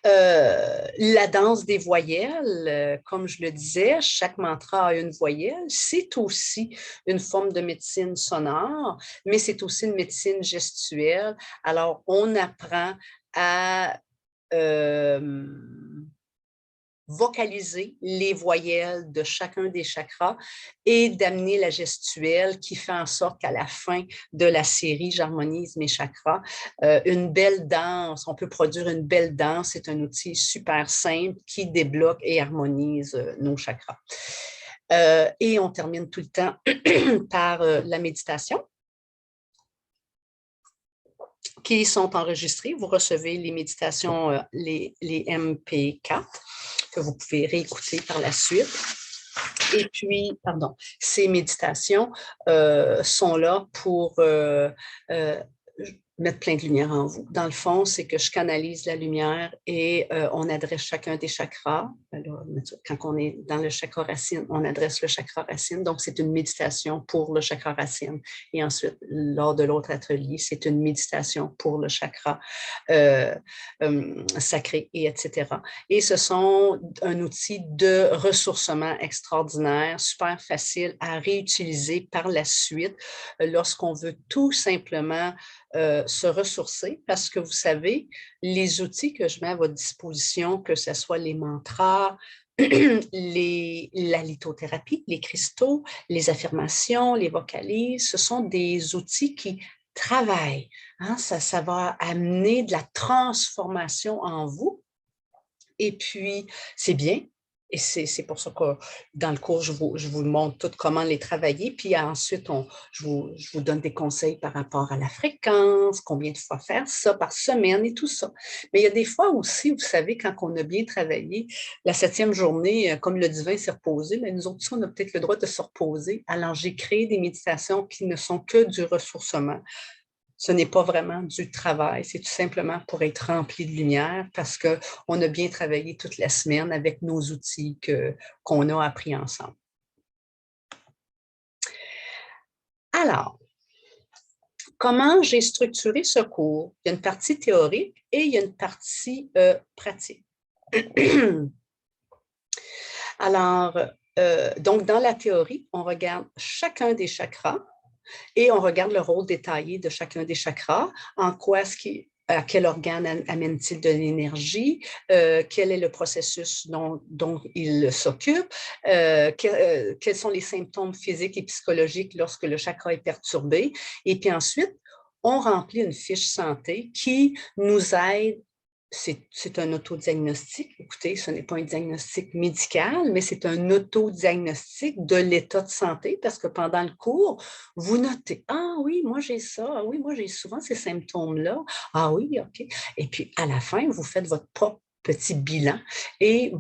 La danse des voyelles, comme je le disais, chaque mantra a une voyelle. C'est aussi une forme de médecine sonore, mais c'est aussi une médecine gestuelle. Alors, on apprend à vocaliser les voyelles de chacun des chakras et d'amener la gestuelle qui fait en sorte qu'à la fin de la série « J'harmonise mes chakras », une belle danse, on peut produire une belle danse, c'est un outil super simple qui débloque et harmonise nos chakras. Et on termine tout le temps par la méditation qui sont enregistrées. Vous recevez les méditations, les MP4 que vous pouvez réécouter par la suite. Et puis, pardon, ces méditations sont là pour mettre plein de lumière en vous. Dans le fond, c'est que je canalise la lumière et on adresse chacun des chakras. Alors, quand on est dans le chakra racine, on adresse le chakra racine. Donc, c'est une méditation pour le chakra racine. Et ensuite, lors de l'autre atelier, c'est une méditation pour le chakra sacré, et etc. Et ce sont un outil de ressourcement extraordinaire, super facile à réutiliser par la suite lorsqu'on veut tout simplement se ressourcer parce que vous savez, les outils que je mets à votre disposition, que ce soit les mantras, la lithothérapie, les cristaux, les affirmations, les vocalises, ce sont des outils qui travaillent. Hein? Ça va amener de la transformation en vous. Et puis, c'est bien. Et c'est pour ça que dans le cours, je vous montre tout comment les travailler. Puis ensuite, je vous donne des conseils par rapport à la fréquence, combien de fois faire ça par semaine et tout ça. Mais il y a des fois aussi, vous savez, quand on a bien travaillé, la 7e journée, comme le divin s'est reposé, mais nous autres, on a peut-être le droit de se reposer. Alors, j'ai créé des méditations qui ne sont que du ressourcement. Ce n'est pas vraiment du travail, c'est tout simplement pour être rempli de lumière parce qu'on a bien travaillé toute la semaine avec nos outils qu'on a appris ensemble. Alors, comment j'ai structuré ce cours? Il y a une partie théorique et il y a une partie pratique. Alors, donc dans la théorie, on regarde chacun des chakras. Et on regarde le rôle détaillé de chacun des chakras, à quel organe amène-t-il de l'énergie, quel est le processus dont il s'occupe, quels sont les symptômes physiques et psychologiques lorsque le chakra est perturbé. Et puis ensuite, on remplit une fiche santé qui nous aide. C'est un autodiagnostic. Écoutez, ce n'est pas un diagnostic médical, mais c'est un autodiagnostic de l'état de santé parce que pendant le cours, vous notez, ah oui, moi j'ai ça, ah oui, moi j'ai souvent ces symptômes-là, ah oui, OK. Et puis à la fin, vous faites votre propre petit bilan et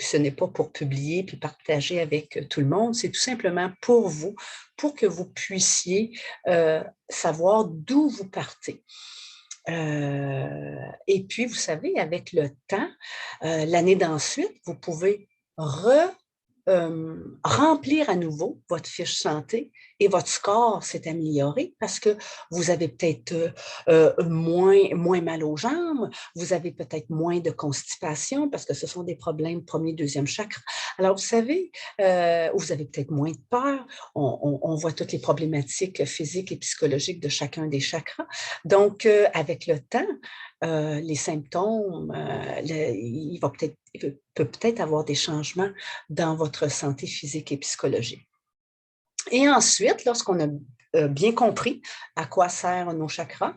ce n'est pas pour publier puis partager avec tout le monde, c'est tout simplement pour vous, pour que vous puissiez savoir d'où vous partez. Et puis, vous savez, avec le temps, l'année d'ensuite, vous pouvez remplir à nouveau votre fiche santé et votre score s'est amélioré parce que vous avez peut-être moins mal aux jambes, vous avez peut-être moins de constipation parce que ce sont des problèmes premier, deuxième chakra. Alors, vous savez, vous avez peut-être moins de peur. On voit toutes les problématiques physiques et psychologiques de chacun des chakras. Donc, avec le temps, les symptômes, il peut peut-être avoir des changements dans votre santé physique et psychologique. Et ensuite, lorsqu'on a bien compris à quoi servent nos chakras,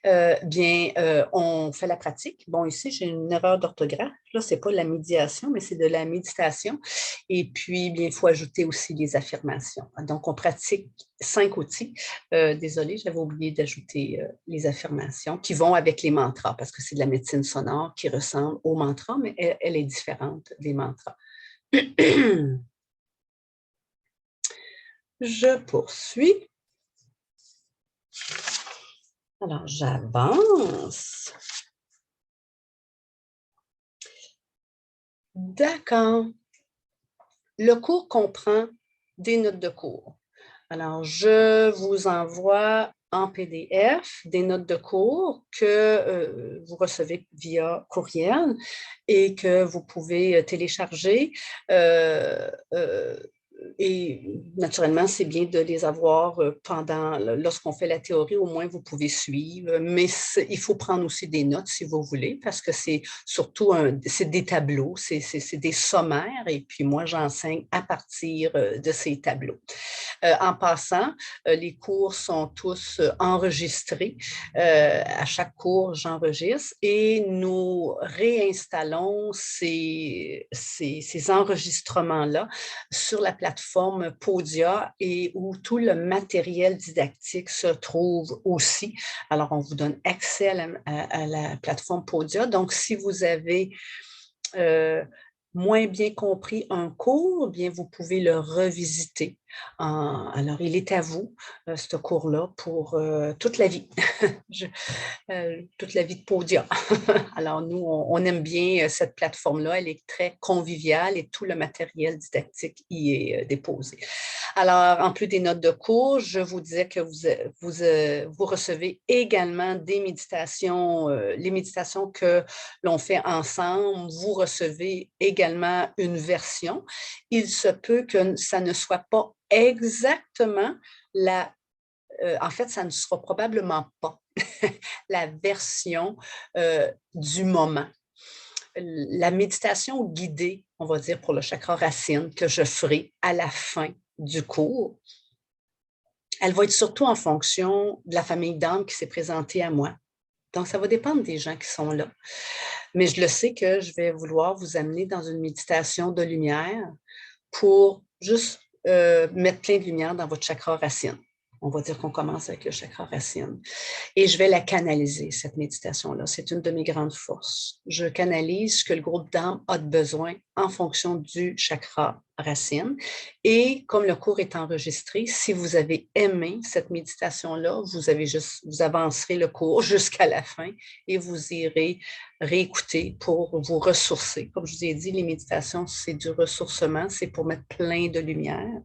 on fait la pratique. Bon, ici, j'ai une erreur d'orthographe. Là, ce n'est pas de la médiation, mais c'est de la méditation. Et puis, bien, il faut ajouter aussi les affirmations. Donc, on pratique 5 outils. Désolée, j'avais oublié d'ajouter les affirmations qui vont avec les mantras parce que c'est de la médecine sonore qui ressemble aux mantras, mais elle est différente des mantras. Je poursuis. Alors, j'avance. D'accord. Le cours comprend des notes de cours. Alors, je vous envoie en PDF des notes de cours que vous recevez via courriel et que vous pouvez télécharger. Et naturellement, c'est bien de les avoir lorsqu'on fait la théorie, au moins vous pouvez suivre, mais il faut prendre aussi des notes si vous voulez, parce que c'est surtout c'est des tableaux, c'est des sommaires, et puis moi, j'enseigne à partir de ces tableaux. En passant, les cours sont tous enregistrés. À chaque cours, j'enregistre et nous réinstallons ces enregistrements-là sur la plateforme Podia et où tout le matériel didactique se trouve aussi. Alors, on vous donne accès à la plateforme Podia. Donc, si vous avez moins bien compris un cours, bien vous pouvez le revisiter Alors, il est à vous, ce cours-là, pour toute la vie. Toute la vie de Podia. Alors, nous, on aime bien cette plateforme-là. Elle est très conviviale et tout le matériel didactique y est déposé. Alors, en plus des notes de cours, je vous disais que vous recevez également des méditations, les méditations que l'on fait ensemble. Vous recevez également une version. Il se peut que ça ne soit pas exactement en fait, ça ne sera probablement pas la version du moment. La méditation guidée, on va dire, pour le chakra racine que je ferai à la fin du cours, elle va être surtout en fonction de la famille d'âme qui s'est présentée à moi. Donc, ça va dépendre des gens qui sont là. Mais je le sais que je vais vouloir vous amener dans une méditation de lumière pour juste mettre plein de lumière dans votre chakra racine. On va dire qu'on commence avec le chakra racine. Et je vais la canaliser, cette méditation-là. C'est une de mes grandes forces. Je canalise ce que le groupe d'âme a de besoin en fonction du chakra racine. Et comme le cours est enregistré, si vous avez aimé cette méditation-là, vous avancerez le cours jusqu'à la fin et vous irez réécouter pour vous ressourcer. Comme je vous ai dit, les méditations, c'est du ressourcement, c'est pour mettre plein de lumière.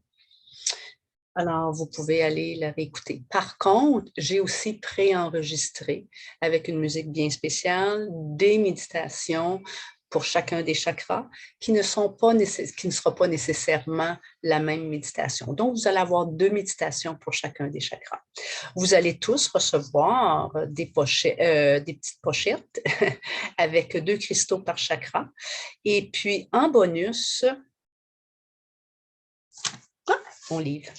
Alors, vous pouvez aller la réécouter. Par contre, j'ai aussi préenregistré avec une musique bien spéciale des méditations pour chacun des chakras qui ne sera pas nécessairement la même méditation. Donc, vous allez avoir 2 méditations pour chacun des chakras. Vous allez tous recevoir des petites pochettes avec 2 cristaux par chakra. Et puis, en bonus, mon livre.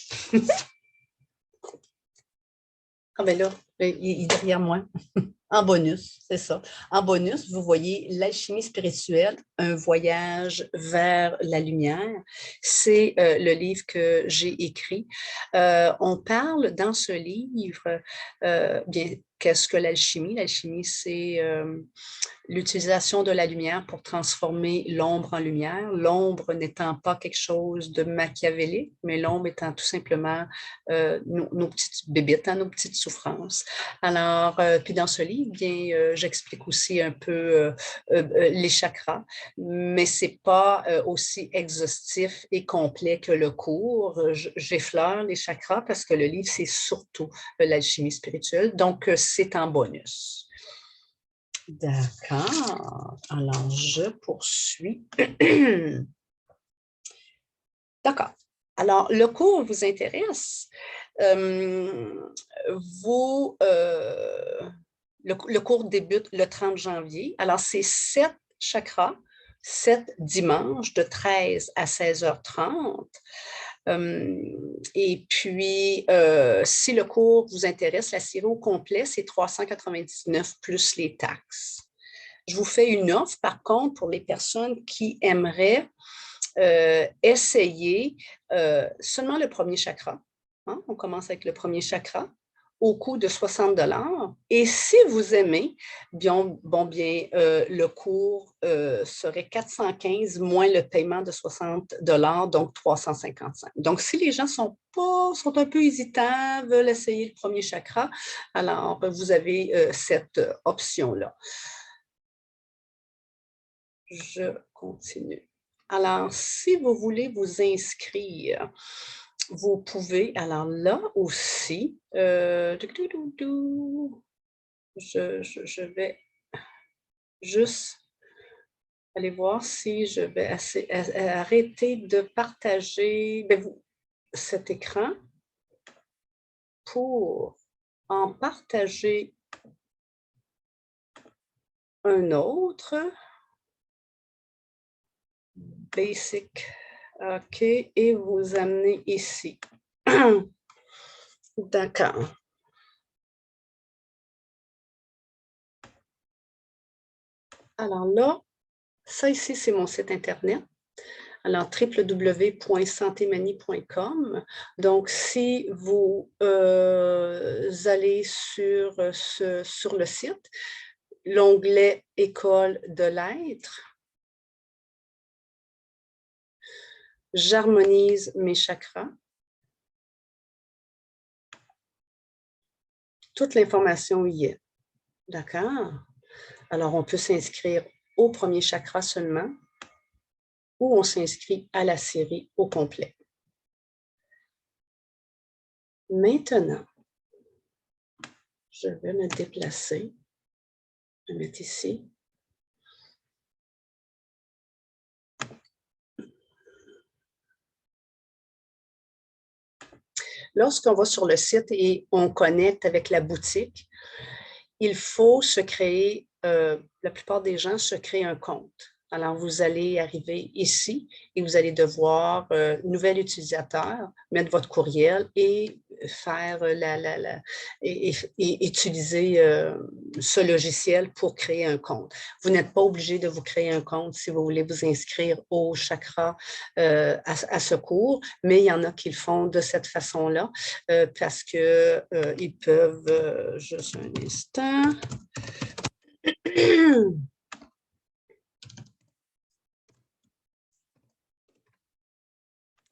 Ah ben là, il est derrière moi. En bonus, c'est ça. En bonus, vous voyez l'alchimie spirituelle, un voyage vers la lumière. C'est le livre que j'ai écrit. On parle dans ce livre, bien, qu'est-ce que l'alchimie? L'alchimie, c'est l'utilisation de la lumière pour transformer l'ombre en lumière. L'ombre n'étant pas quelque chose de machiavélique, mais l'ombre étant tout simplement nos petites bébites, nos petites souffrances. Alors, puis dans ce livre, bien, j'explique aussi un peu les chakras, mais c'est pas aussi exhaustif et complet que le cours. J'effleure les chakras parce que le livre, c'est surtout l'alchimie spirituelle, donc c'est en bonus. D'accord. Alors, je poursuis. D'accord. Alors, le cours vous intéresse. Le cours débute le 30 janvier. Alors, c'est 7 chakras, 7 dimanches de 13 à 16h30. Et puis, si le cours vous intéresse, la série au complet, c'est 399 plus les taxes. Je vous fais une offre, par contre, pour les personnes qui aimeraient essayer seulement le premier chakra. Hein? On commence avec le premier chakra au coût de 60 $. Et si vous aimez, le cours serait 415 moins le paiement de 60 $, donc 355. Donc, si les gens sont un peu hésitants, veulent essayer le premier chakra, alors vous avez cette option-là. Je continue. Alors, si vous voulez vous inscrire, vous pouvez, alors là aussi, je vais juste aller voir si je vais arrêter de partager cet écran pour en partager un autre. Basic. OK. Et vous amener ici. D'accord. Alors là, ça ici, c'est mon site Internet. Alors, www.santémanie.com. Donc, si vous allez sur le site, l'onglet École de l'être, j'harmonise mes chakras. toute l'information y est. D'accord? Alors, on peut s'inscrire au premier chakra seulement ou on s'inscrit à la série au complet. Maintenant, je vais me déplacer. Je vais mettre ici. Lorsqu'on va sur le site et on connecte avec la boutique, il faut se créer, la plupart des gens se créent un compte. Alors, vous allez arriver ici et vous allez devoir, nouvel utilisateur, mettre votre courriel et faire et utiliser ce logiciel pour créer un compte. Vous n'êtes pas obligé de vous créer un compte si vous voulez vous inscrire au chakra à ce cours, mais il y en a qui le font de cette façon-là parce qu'ils peuvent, juste un instant.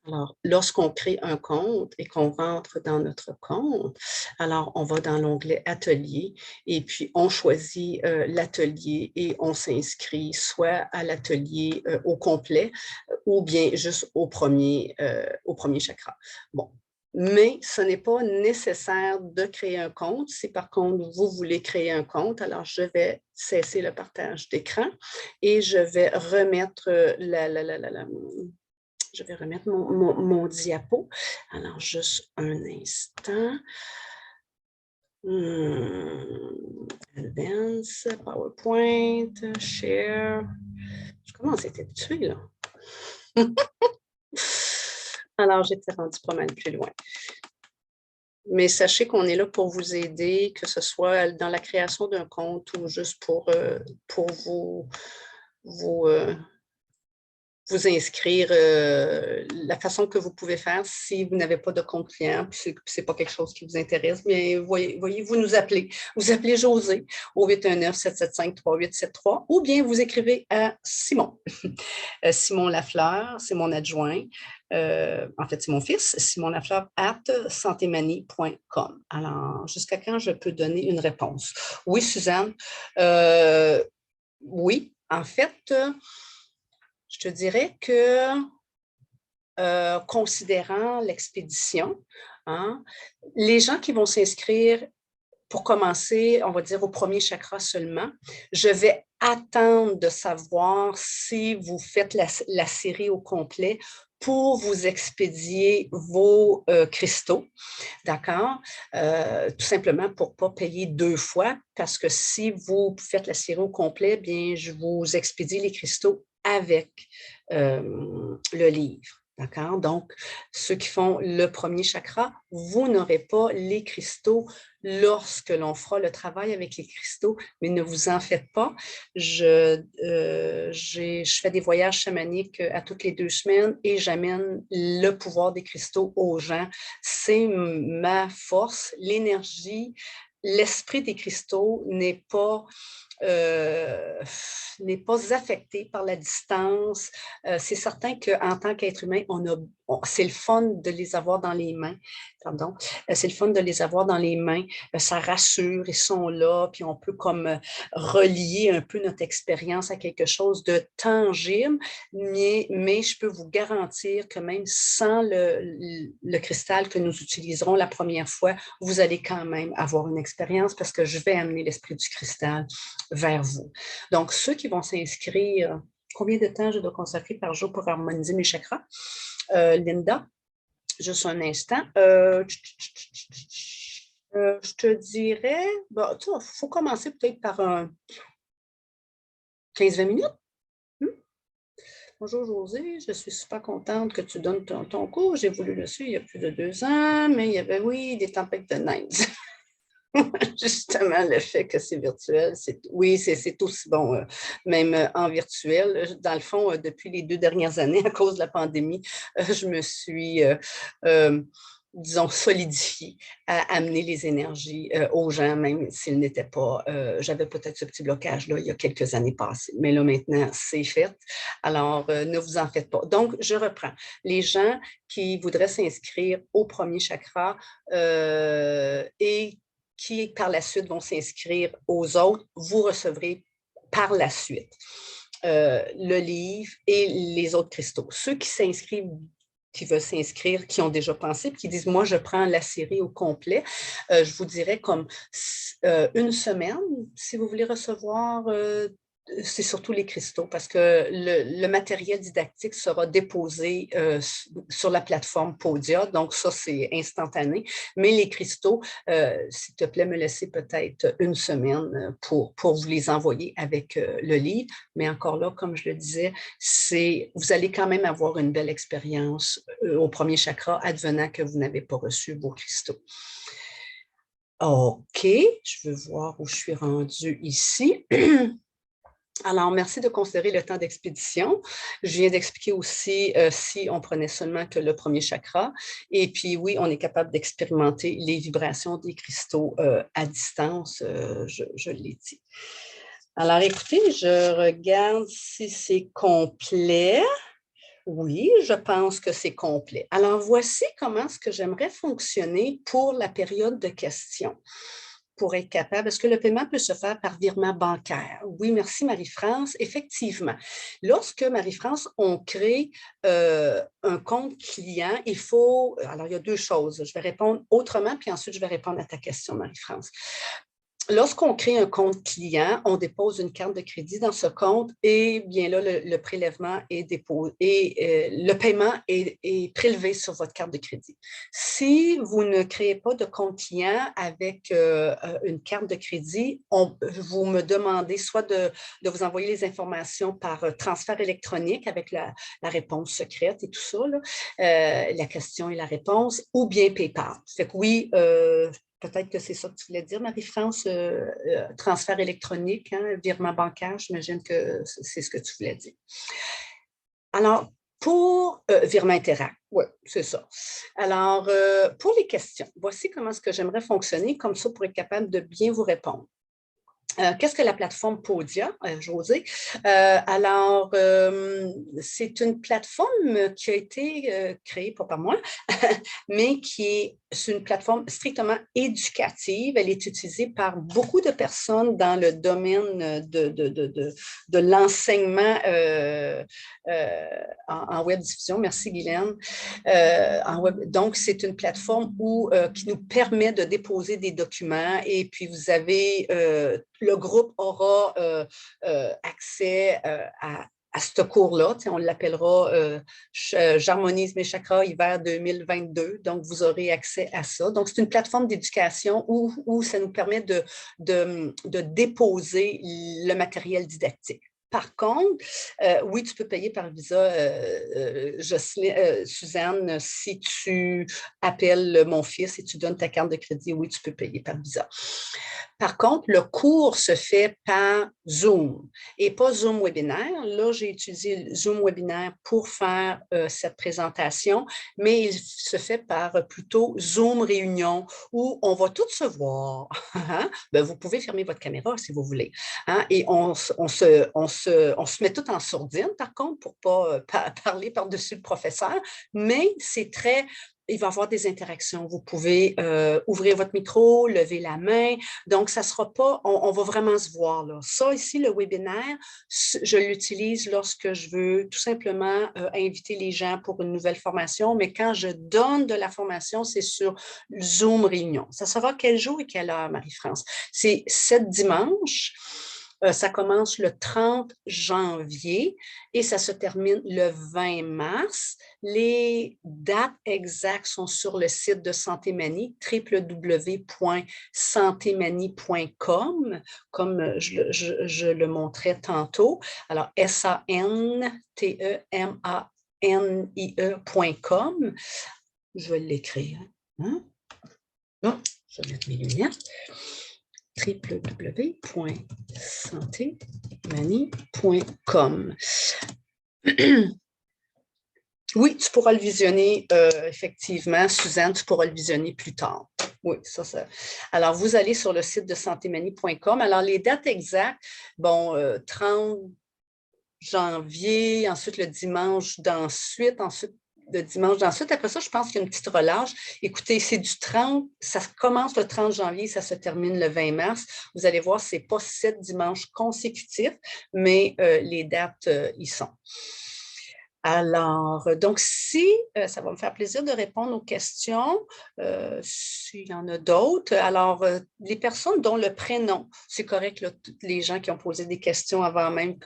Alors, lorsqu'on crée un compte et qu'on rentre dans notre compte, alors on va dans l'onglet Atelier et puis on choisit l'atelier et on s'inscrit soit à l'atelier au complet ou bien juste au premier chakra. Bon. Mais ce n'est pas nécessaire de créer un compte. Si par contre, vous voulez créer un compte, alors je vais cesser le partage d'écran et je vais remettre je vais remettre mon diapo. Alors, juste un instant. Advance, PowerPoint, Share. Je commence à être habituée, là. Alors, j'étais rendue pas mal plus loin. Mais sachez qu'on est là pour vous aider, que ce soit dans la création d'un compte ou juste pour vous inscrire la façon que vous pouvez faire si vous n'avez pas de compte client, puis ce n'est pas quelque chose qui vous intéresse, mais voyez, vous nous appelez. Vous appelez José au 819-775-3873 ou bien vous écrivez à Simon. Simon Lafleur, c'est mon adjoint. En fait, c'est mon fils, Simon Lafleur, @santémanie.com. Alors, jusqu'à quand je peux donner une réponse? Oui, Suzanne. Oui, en fait, je te dirais que, considérant l'expédition, hein, les gens qui vont s'inscrire pour commencer, on va dire au premier chakra seulement, je vais attendre de savoir si vous faites la série au complet pour vous expédier vos cristaux, d'accord? Tout simplement pour ne pas payer 2 fois, parce que si vous faites la série au complet, bien, je vous expédie les cristaux avec le livre. D'accord? Donc, ceux qui font le premier chakra, vous n'aurez pas les cristaux lorsque l'on fera le travail avec les cristaux, mais ne vous en faites pas. Je fais des voyages chamaniques à toutes les 2 semaines et j'amène le pouvoir des cristaux aux gens. C'est ma force, l'énergie, l'esprit des cristaux n'est pas affecté par la distance. C'est certain qu'en tant qu'être humain, c'est le fun de les avoir dans les mains. Pardon. C'est le fun de les avoir dans les mains. Ça rassure, ils sont là, puis on peut comme relier un peu notre expérience à quelque chose de tangible, mais je peux vous garantir que même sans le cristal que nous utiliserons la première fois, vous allez quand même avoir une expérience parce que je vais amener l'esprit du cristal vers vous. Donc, ceux qui vont s'inscrire, combien de temps je dois consacrer par jour pour harmoniser mes chakras? Linda, juste un instant. Je te dirais, il faut commencer peut-être par 15-20 minutes. Bonjour José, je suis super contente que tu donnes ton cours. J'ai voulu le suivre il y a plus de 2 ans, mais il y avait, oui, des tempêtes de neige. Justement, le fait que c'est virtuel, oui, c'est aussi bon, même en virtuel. Dans le fond, depuis les 2 dernières années, à cause de la pandémie, je me suis, disons, solidifiée à amener les énergies aux gens, même s'ils n'étaient pas, j'avais peut-être ce petit blocage-là il y a quelques années passées, mais là maintenant, c'est fait. Alors, ne vous en faites pas. Donc, je reprends. Les gens qui voudraient s'inscrire au premier chakra et qui par la suite vont s'inscrire aux autres, vous recevrez par la suite le livre et les autres cristaux. Ceux qui s'inscrivent, qui veulent s'inscrire, qui ont déjà pensé, puis qui disent, moi, je prends la série au complet, je vous dirais comme une semaine, si vous voulez recevoir c'est surtout les cristaux, parce que le matériel didactique sera déposé sur la plateforme Podia, donc ça, c'est instantané. Mais les cristaux, s'il te plaît, me laisser peut-être une semaine pour vous les envoyer avec le livre. Mais encore là, comme je le disais, vous allez quand même avoir une belle expérience au premier chakra, advenant que vous n'avez pas reçu vos cristaux. OK, je veux voir où je suis rendue ici. Alors, merci de considérer le temps d'expédition. Je viens d'expliquer aussi si on prenait seulement que le premier chakra. Et puis, oui, on est capable d'expérimenter les vibrations des cristaux à distance, je l'ai dit. Alors, écoutez, je regarde si c'est complet. Oui, je pense que c'est complet. Alors, voici comment est-ce que j'aimerais fonctionner pour la période de questions. Pour être capable, est-ce que le paiement peut se faire par virement bancaire? Oui, merci Marie-France. Effectivement, lorsque Marie-France, on crée un compte client, il faut, alors il y a deux choses, je vais répondre autrement, puis ensuite je vais répondre à ta question Marie-France. Lorsqu'on crée un compte client, on dépose une carte de crédit dans ce compte et bien là, le prélèvement est déposé et le paiement est prélevé sur votre carte de crédit. Si vous ne créez pas de compte client avec une carte de crédit, vous me demandez soit de vous envoyer les informations par transfert électronique avec la réponse secrète et tout ça, là, la question et la réponse, ou bien PayPal. Fait que oui, peut-être que c'est ça que tu voulais dire, Marie-France, transfert électronique, hein, virement bancaire, j'imagine que c'est ce que tu voulais dire. Alors, pour virement Interact, oui, c'est ça. Alors, pour les questions, voici comment est-ce que j'aimerais fonctionner, comme ça pour être capable de bien vous répondre. Qu'est-ce que la plateforme Podia, José? Alors, c'est une plateforme qui a été créée, pas par moi, mais c'est une plateforme strictement éducative. Elle est utilisée par beaucoup de personnes dans le domaine de l'enseignement en web diffusion. Merci, Guylaine. Donc, c'est une plateforme qui nous permet de déposer des documents et puis vous avez le groupe aura accès à ce cours-là. On l'appellera J'harmonise mes chakras hiver 2022. Donc, vous aurez accès à ça. Donc, c'est une plateforme d'éducation où ça nous permet de déposer le matériel didactique. Par contre, oui, tu peux payer par Visa, Suzanne, si tu appelles mon fils et tu donnes ta carte de crédit, oui, tu peux payer par Visa. Par contre, le cours se fait par Zoom et pas Zoom webinaire. Là, j'ai utilisé Zoom webinaire pour faire cette présentation, mais il se fait par plutôt Zoom réunion où on va tous se voir. Ben, vous pouvez fermer votre caméra si vous voulez. Hein? Et on se met tout en sourdine, par contre, pour ne pas parler par-dessus le professeur, mais c'est très... Il va y avoir des interactions. Vous pouvez ouvrir votre micro, lever la main. Donc, ça ne sera pas, on va vraiment se voir. Là. Ça, ici, le webinaire, je l'utilise lorsque je veux tout simplement inviter les gens pour une nouvelle formation. Mais quand je donne de la formation, c'est sur Zoom Réunion. Ça sera quel jour et quelle heure, Marie-France? C'est 7 dimanche. Ça commence le 30 janvier et ça se termine le 20 mars. Les dates exactes sont sur le site de Santé Manie, www.santemanie.com, comme je le montrais tantôt. Alors, SANTEMANIE.com. Je vais l'écrire. Hein? Bon, je vais mettre mes lunettes. www.santemanie.com. Oui, tu pourras le visionner, effectivement, Suzanne, tu pourras le visionner plus tard. Oui, ça. Alors, vous allez sur le site de santemanie.com. Alors, les dates exactes, bon, 30 janvier, ensuite le dimanche d'ensuite, ensuite de dimanche. Ensuite, après ça, je pense qu'il y a une petite relâche. Écoutez, c'est du 30, ça commence le 30 janvier, ça se termine le 20 mars. Vous allez voir, ce n'est pas 7 dimanches consécutifs, mais les dates y sont. Alors, donc, si ça va me faire plaisir de répondre aux questions, s'il y en a d'autres. Alors, les personnes dont le prénom, c'est correct, là, les gens qui ont posé des questions avant même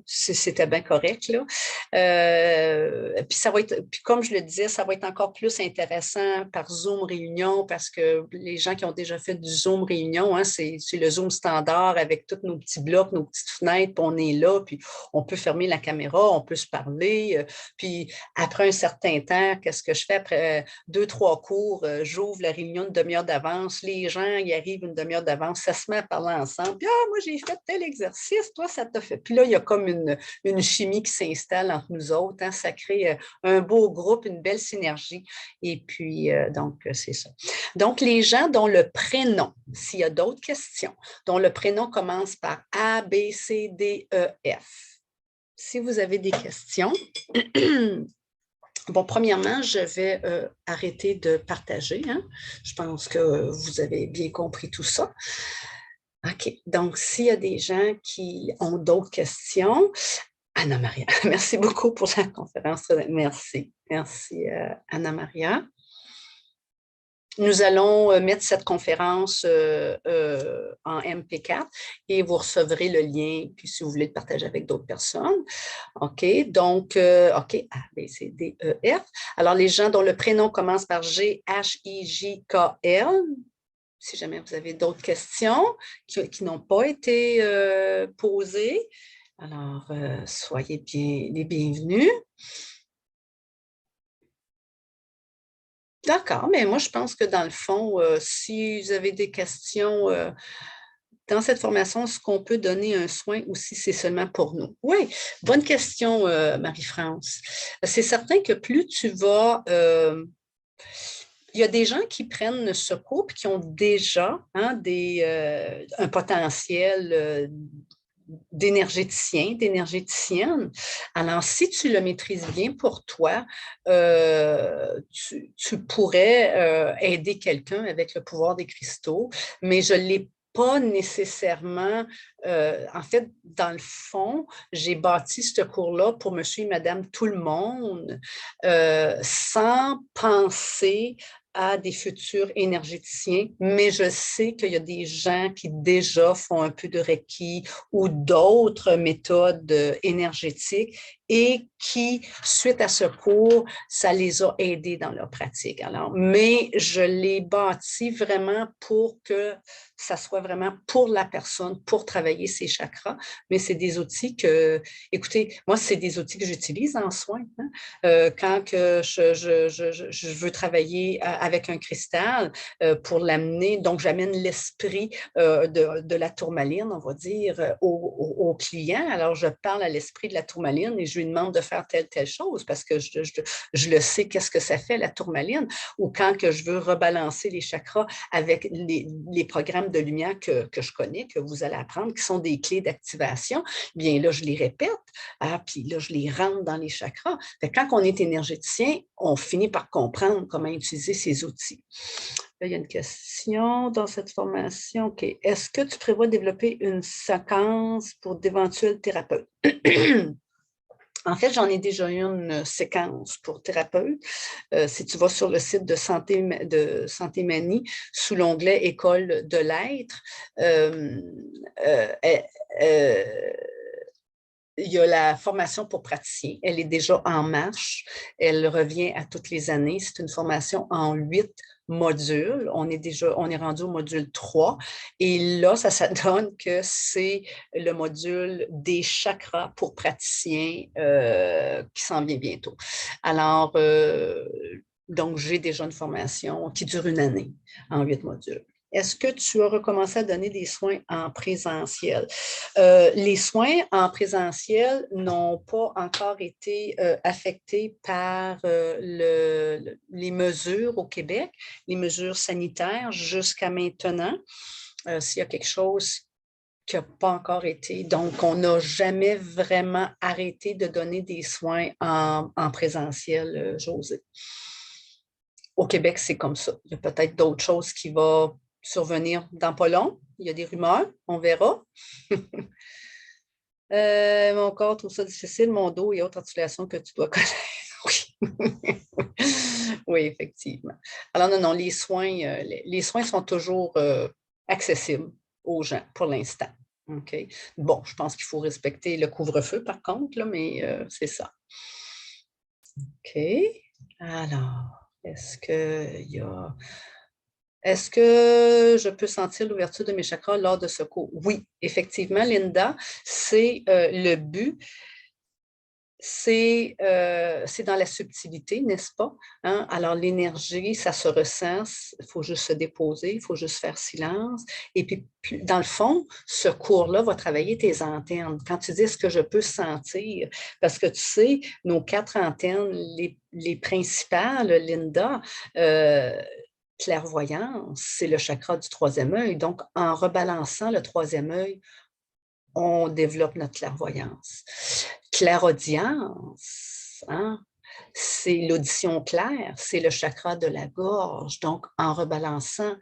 c'était bien correct, là. Puis ça va être, puis comme je le disais, ça va être encore plus intéressant par Zoom réunion parce que les gens qui ont déjà fait du Zoom réunion, hein, c'est le Zoom standard avec tous nos petits blocs, nos petites fenêtres, puis on est là, puis on peut fermer la caméra, on peut se parler. Puis après un certain temps, qu'est-ce que je fais? Après 2-3 cours, j'ouvre la réunion une demi-heure d'avance. Les gens y arrivent une demi-heure d'avance. Ça se met à parler ensemble. Puis, moi, j'ai fait tel exercice. Toi, ça t'a fait. Puis là, il y a comme une chimie qui s'installe entre nous autres. Hein. Ça crée un beau groupe, une belle synergie. Et puis, donc, c'est ça. Donc, les gens dont le prénom, s'il y a d'autres questions, dont le prénom commence par A, B, C, D, E, F. Si vous avez des questions, bon, premièrement, je vais arrêter de partager. Hein. Je pense que vous avez bien compris tout ça. OK. Donc, s'il y a des gens qui ont d'autres questions, Anna-Maria, merci beaucoup pour la conférence. Merci. Merci, Anna-Maria. Nous allons mettre cette conférence en MP4 et vous recevrez le lien, puis si vous voulez le partager avec d'autres personnes. OK, donc, OK, A, B, C, D, E, F. Alors, les gens dont le prénom commence par G, H, I, J, K, L, si jamais vous avez d'autres questions qui n'ont pas été posées, alors, soyez bien les bienvenus. D'accord, mais moi, je pense que dans le fond, si vous avez des questions dans cette formation, est-ce qu'on peut donner un soin ou si c'est seulement pour nous? Oui, bonne question, Marie-France. C'est certain que plus tu vas... il y a des gens qui prennent ce cours et qui ont déjà hein, un potentiel d'énergéticienne. Alors, si tu le maîtrises bien pour toi, tu pourrais aider quelqu'un avec le pouvoir des cristaux, mais je ne l'ai pas nécessairement, en fait, dans le fond, j'ai bâti ce cours-là pour monsieur et madame tout le monde, sans penser à des futurs énergéticiens, mais je sais qu'il y a des gens qui déjà font un peu de Reiki ou d'autres méthodes énergétiques et qui, suite à ce cours, ça les a aidés dans leur pratique. Alors, mais je l'ai bâti vraiment pour que ça soit vraiment pour la personne, pour travailler ses chakras, mais c'est des outils que, écoutez, moi, c'est des outils que j'utilise en soins. Hein. Quand que je veux travailler avec un cristal pour l'amener, donc j'amène l'esprit de la tourmaline, on va dire, au client. Alors, je parle à l'esprit de la tourmaline et je lui demande de faire telle chose parce que je le sais qu'est-ce que ça fait la tourmaline. Ou quand que je veux rebalancer les chakras avec les programmes de lumière que je connais, que vous allez apprendre, qui sont des clés d'activation, bien là, je les répète, puis là, je les rentre dans les chakras. Fait que quand on est énergéticien, on finit par comprendre comment utiliser ces outils. Là, il y a une question dans cette formation. OK. Est-ce que tu prévois de développer une séquence pour d'éventuels thérapeutes? En fait, j'en ai déjà eu une séquence pour thérapeute. Si tu vas sur le site de Santé Manie, sous l'onglet École de l'être, il y a la formation pour praticiens. Elle est déjà en marche. Elle revient à toutes les années. C'est une formation en 8 modules. On est rendu au module 3. Et là, ça donne que c'est le module des chakras pour praticiens qui s'en vient bientôt. Alors, donc, j'ai déjà une formation qui dure une année en 8 modules. Est-ce que tu as recommencé à donner des soins en présentiel? Les soins en présentiel n'ont pas encore été affectés par les mesures au Québec, les mesures sanitaires jusqu'à maintenant. S'il y a quelque chose qui n'a pas encore été. Donc, on n'a jamais vraiment arrêté de donner des soins en présentiel, José. Au Québec, c'est comme ça. Il y a peut-être d'autres choses qui vont survenir dans pas long. Il y a des rumeurs, on verra. Mon corps trouve ça difficile, mon dos et autres articulations que tu dois connaître. Oui. Oui, effectivement. Alors, non, les soins sont toujours accessibles aux gens pour l'instant. OK? Bon, je pense qu'il faut respecter le couvre-feu, par contre, là, mais c'est ça. OK. Alors, est-ce que je peux sentir l'ouverture de mes chakras lors de ce cours? Oui, effectivement, Linda, c'est le but. C'est dans la subtilité, n'est-ce pas? Hein? Alors, l'énergie, ça se ressent, il faut juste se déposer, il faut juste faire silence. Et puis, dans le fond, ce cours-là va travailler tes antennes. Quand tu dis ce que je peux sentir, parce que tu sais, nos 4 antennes, les principales, Linda, clairvoyance, c'est le chakra du 3e œil. Donc, en rebalançant le 3e œil, on développe notre clairvoyance. Clairaudience, hein? C'est l'audition claire, c'est le chakra de la gorge. Donc, en rebalançant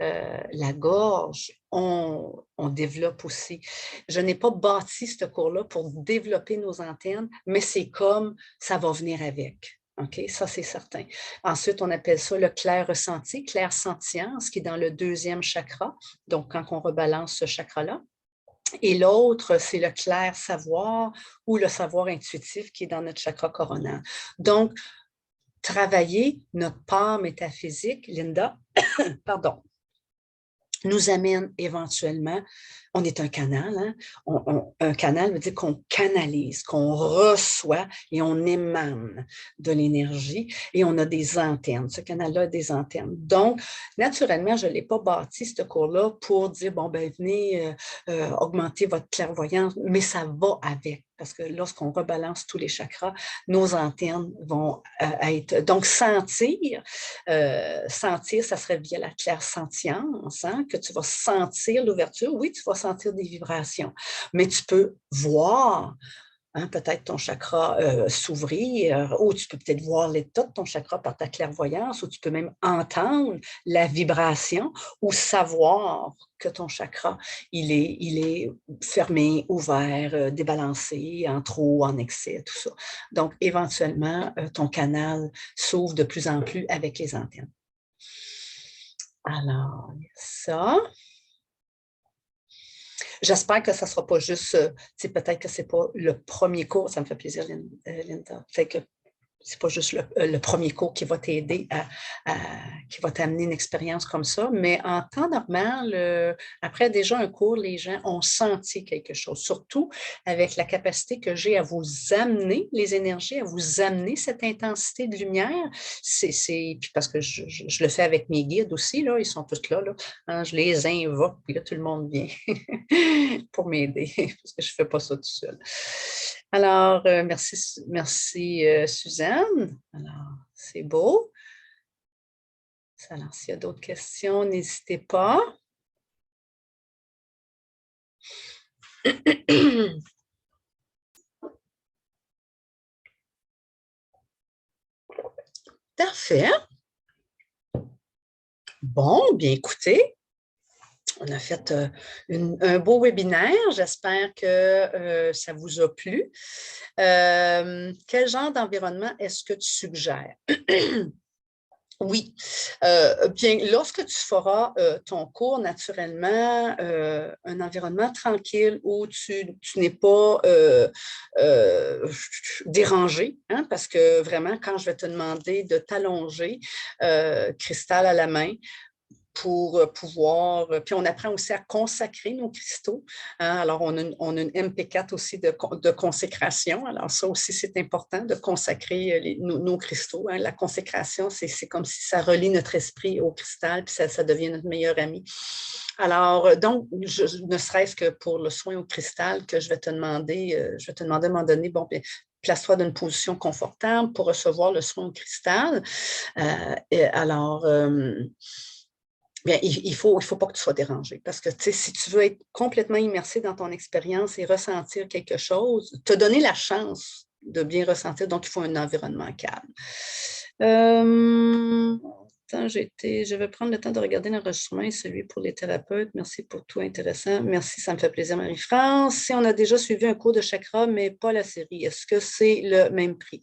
la gorge, on développe aussi. Je n'ai pas bâti ce cours-là pour développer nos antennes, mais c'est comme ça va venir avec. OK, ça, c'est certain. Ensuite, on appelle ça le clair ressenti, clair sentience, qui est dans le 2e chakra. Donc, quand on rebalance ce chakra-là. Et l'autre, c'est le clair savoir ou le savoir intuitif qui est dans notre chakra coronal. Donc, travailler notre part métaphysique, Linda, pardon, nous amène éventuellement, on est un canal, hein? Un canal veut dire qu'on canalise, qu'on reçoit et on émane de l'énergie et on a des antennes. Ce canal-là a des antennes. Donc, naturellement, je ne l'ai pas bâti, ce cours-là, pour dire, bon, ben venez augmenter votre clairvoyance, mais ça va avec. Parce que lorsqu'on rebalance tous les chakras, nos antennes vont être... Donc, sentir, ça serait via la clairsentience, hein, que tu vas sentir l'ouverture. Oui, tu vas sentir des vibrations, mais tu peux voir hein, peut-être ton chakra s'ouvrir, ou tu peux peut-être voir l'état de ton chakra par ta clairvoyance, ou tu peux même entendre la vibration ou savoir que ton chakra, il est fermé, ouvert, débalancé, en trop, en excès, tout ça. Donc, éventuellement, ton canal s'ouvre de plus en plus avec les antennes. Alors, ça... J'espère que ça ne sera pas juste, peut-être que ce n'est pas le premier cours, ça me fait plaisir, Linda. Fait que c'est pas juste le premier cours qui va t'aider qui va t'amener une expérience comme ça, mais en temps normal, après déjà un cours, les gens ont senti quelque chose, surtout avec la capacité que j'ai à vous amener les énergies, à vous amener cette intensité de lumière. Puis parce que je le fais avec mes guides aussi, là, ils sont tous là, hein, je les invoque, puis là, tout le monde vient pour m'aider, parce que je ne fais pas ça tout seul. Alors, merci Suzanne. Alors, c'est beau. Alors, s'il y a d'autres questions, n'hésitez pas. Parfait. Bon, bien écoutez, on a fait un beau webinaire. J'espère que ça vous a plu. Quel genre d'environnement est-ce que tu suggères? Oui, bien, lorsque tu feras ton cours, naturellement, un environnement tranquille où tu n'es pas dérangé, hein, parce que vraiment, quand je vais te demander de t'allonger, cristal à la main, pour pouvoir... Puis on apprend aussi à consacrer nos cristaux. Hein? Alors, on a une MP4 aussi de consécration. Alors, ça aussi, c'est important de consacrer nos cristaux. Hein? La consécration, c'est comme si ça relie notre esprit au cristal, puis ça devient notre meilleur ami. Alors, donc, ne serait-ce que pour le soin au cristal que je vais te demander à un moment donné, bon, bien, place-toi dans une position confortable pour recevoir le soin au cristal. Alors... bien, il faut pas que tu sois dérangé parce que si tu veux être complètement immersé dans ton expérience et ressentir quelque chose, te donner la chance de bien ressentir, donc il faut un environnement calme. Attends, je vais prendre le temps de regarder l'enregistrement et celui pour les thérapeutes. Merci pour tout intéressant. Merci, ça me fait plaisir, Marie-France. Si on a déjà suivi un cours de chakra, mais pas la série, est-ce que c'est le même prix?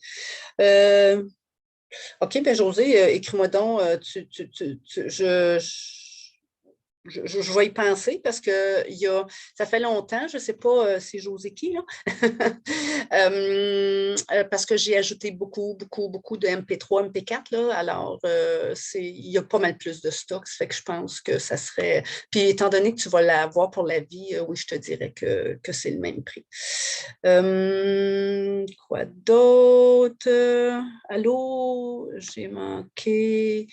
OK, bien, José, écris-moi donc. Je vais y penser parce que ça fait longtemps, je ne sais pas si José qui, là. Parce que j'ai ajouté beaucoup, beaucoup, beaucoup de MP3, MP4, là. Alors, il y a pas mal plus de stocks, ça fait que je pense que ça serait. Puis, étant donné que tu vas l'avoir pour la vie, oui, je te dirais que c'est le même prix. Quoi d'autre? Allô? J'ai manqué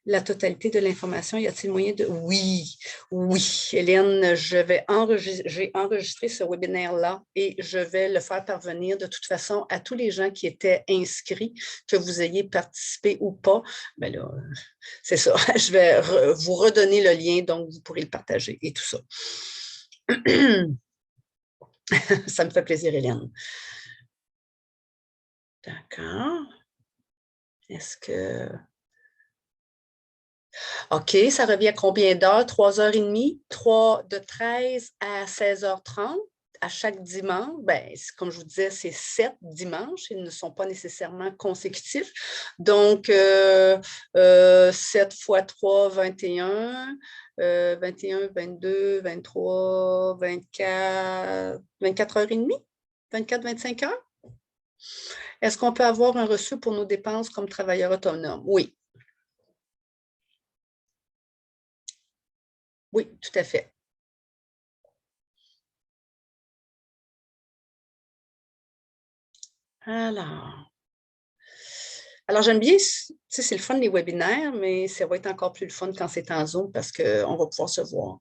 la totalité de l'information. Y a-t-il moyen de... Oui, oui, Hélène, j'ai enregistré ce webinaire-là et je vais le faire parvenir de toute façon à tous les gens qui étaient inscrits, que vous ayez participé ou pas. Mais là, c'est ça. Je vais vous redonner le lien, donc vous pourrez le partager et tout ça. Ça me fait plaisir, Hélène. D'accord. Est-ce que... OK, ça revient à combien d'heures? 3h30? 13 à 16h30 à chaque dimanche. Bien, comme je vous disais, c'est 7 dimanches. Ils ne sont pas nécessairement consécutifs. Donc, 7 fois 3, 21. 21, 22, 23, 24, 24h30? 24, 25 heures? Est-ce qu'on peut avoir un reçu pour nos dépenses comme travailleurs autonomes? Oui. Oui, tout à fait. Alors j'aime bien, c'est le fun les webinaires, mais ça va être encore plus le fun quand c'est en Zoom parce qu'on va pouvoir se voir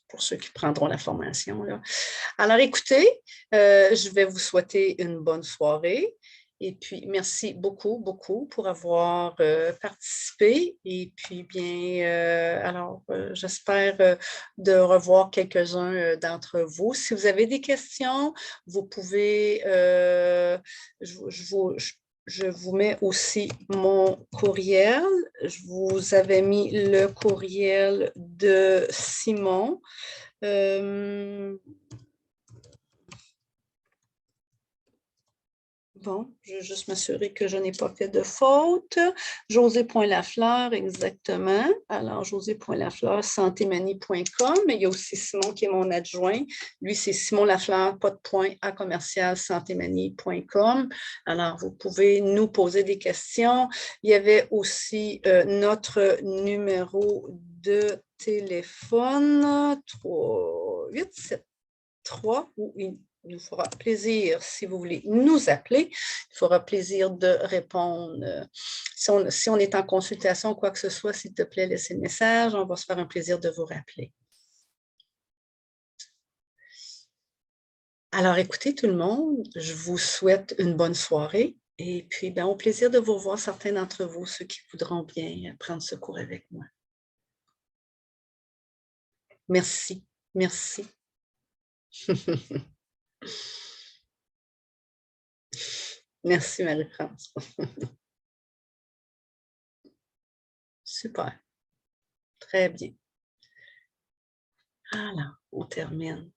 pour ceux qui prendront la formation, là. Alors écoutez, je vais vous souhaiter une bonne soirée. Et puis, merci beaucoup, beaucoup pour avoir participé. Et puis, bien, j'espère de revoir quelques-uns d'entre vous. Si vous avez des questions, vous pouvez, je vous mets aussi mon courriel. Je vous avais mis le courriel de Simon. Bon, je vais juste m'assurer que je n'ai pas fait de faute. José.lafleur, exactement. Alors, José.lafleur, santémanie.com. Mais il y a aussi Simon qui est mon adjoint. Lui, c'est Simon Lafleur, pas de point, à commercial santémanie.com. Alors, vous pouvez nous poser des questions. Il y avait aussi notre numéro de téléphone 3873 ou il nous fera plaisir, si vous voulez nous appeler, il fera plaisir de répondre. Si on est en consultation ou quoi que ce soit, s'il te plaît, laissez le message. On va se faire un plaisir de vous rappeler. Alors, écoutez tout le monde, je vous souhaite une bonne soirée et puis au plaisir de vous revoir certains d'entre vous, ceux qui voudront bien prendre ce cours avec moi. Merci, merci. Merci Marie-France. Super. Très bien. Alors, on termine.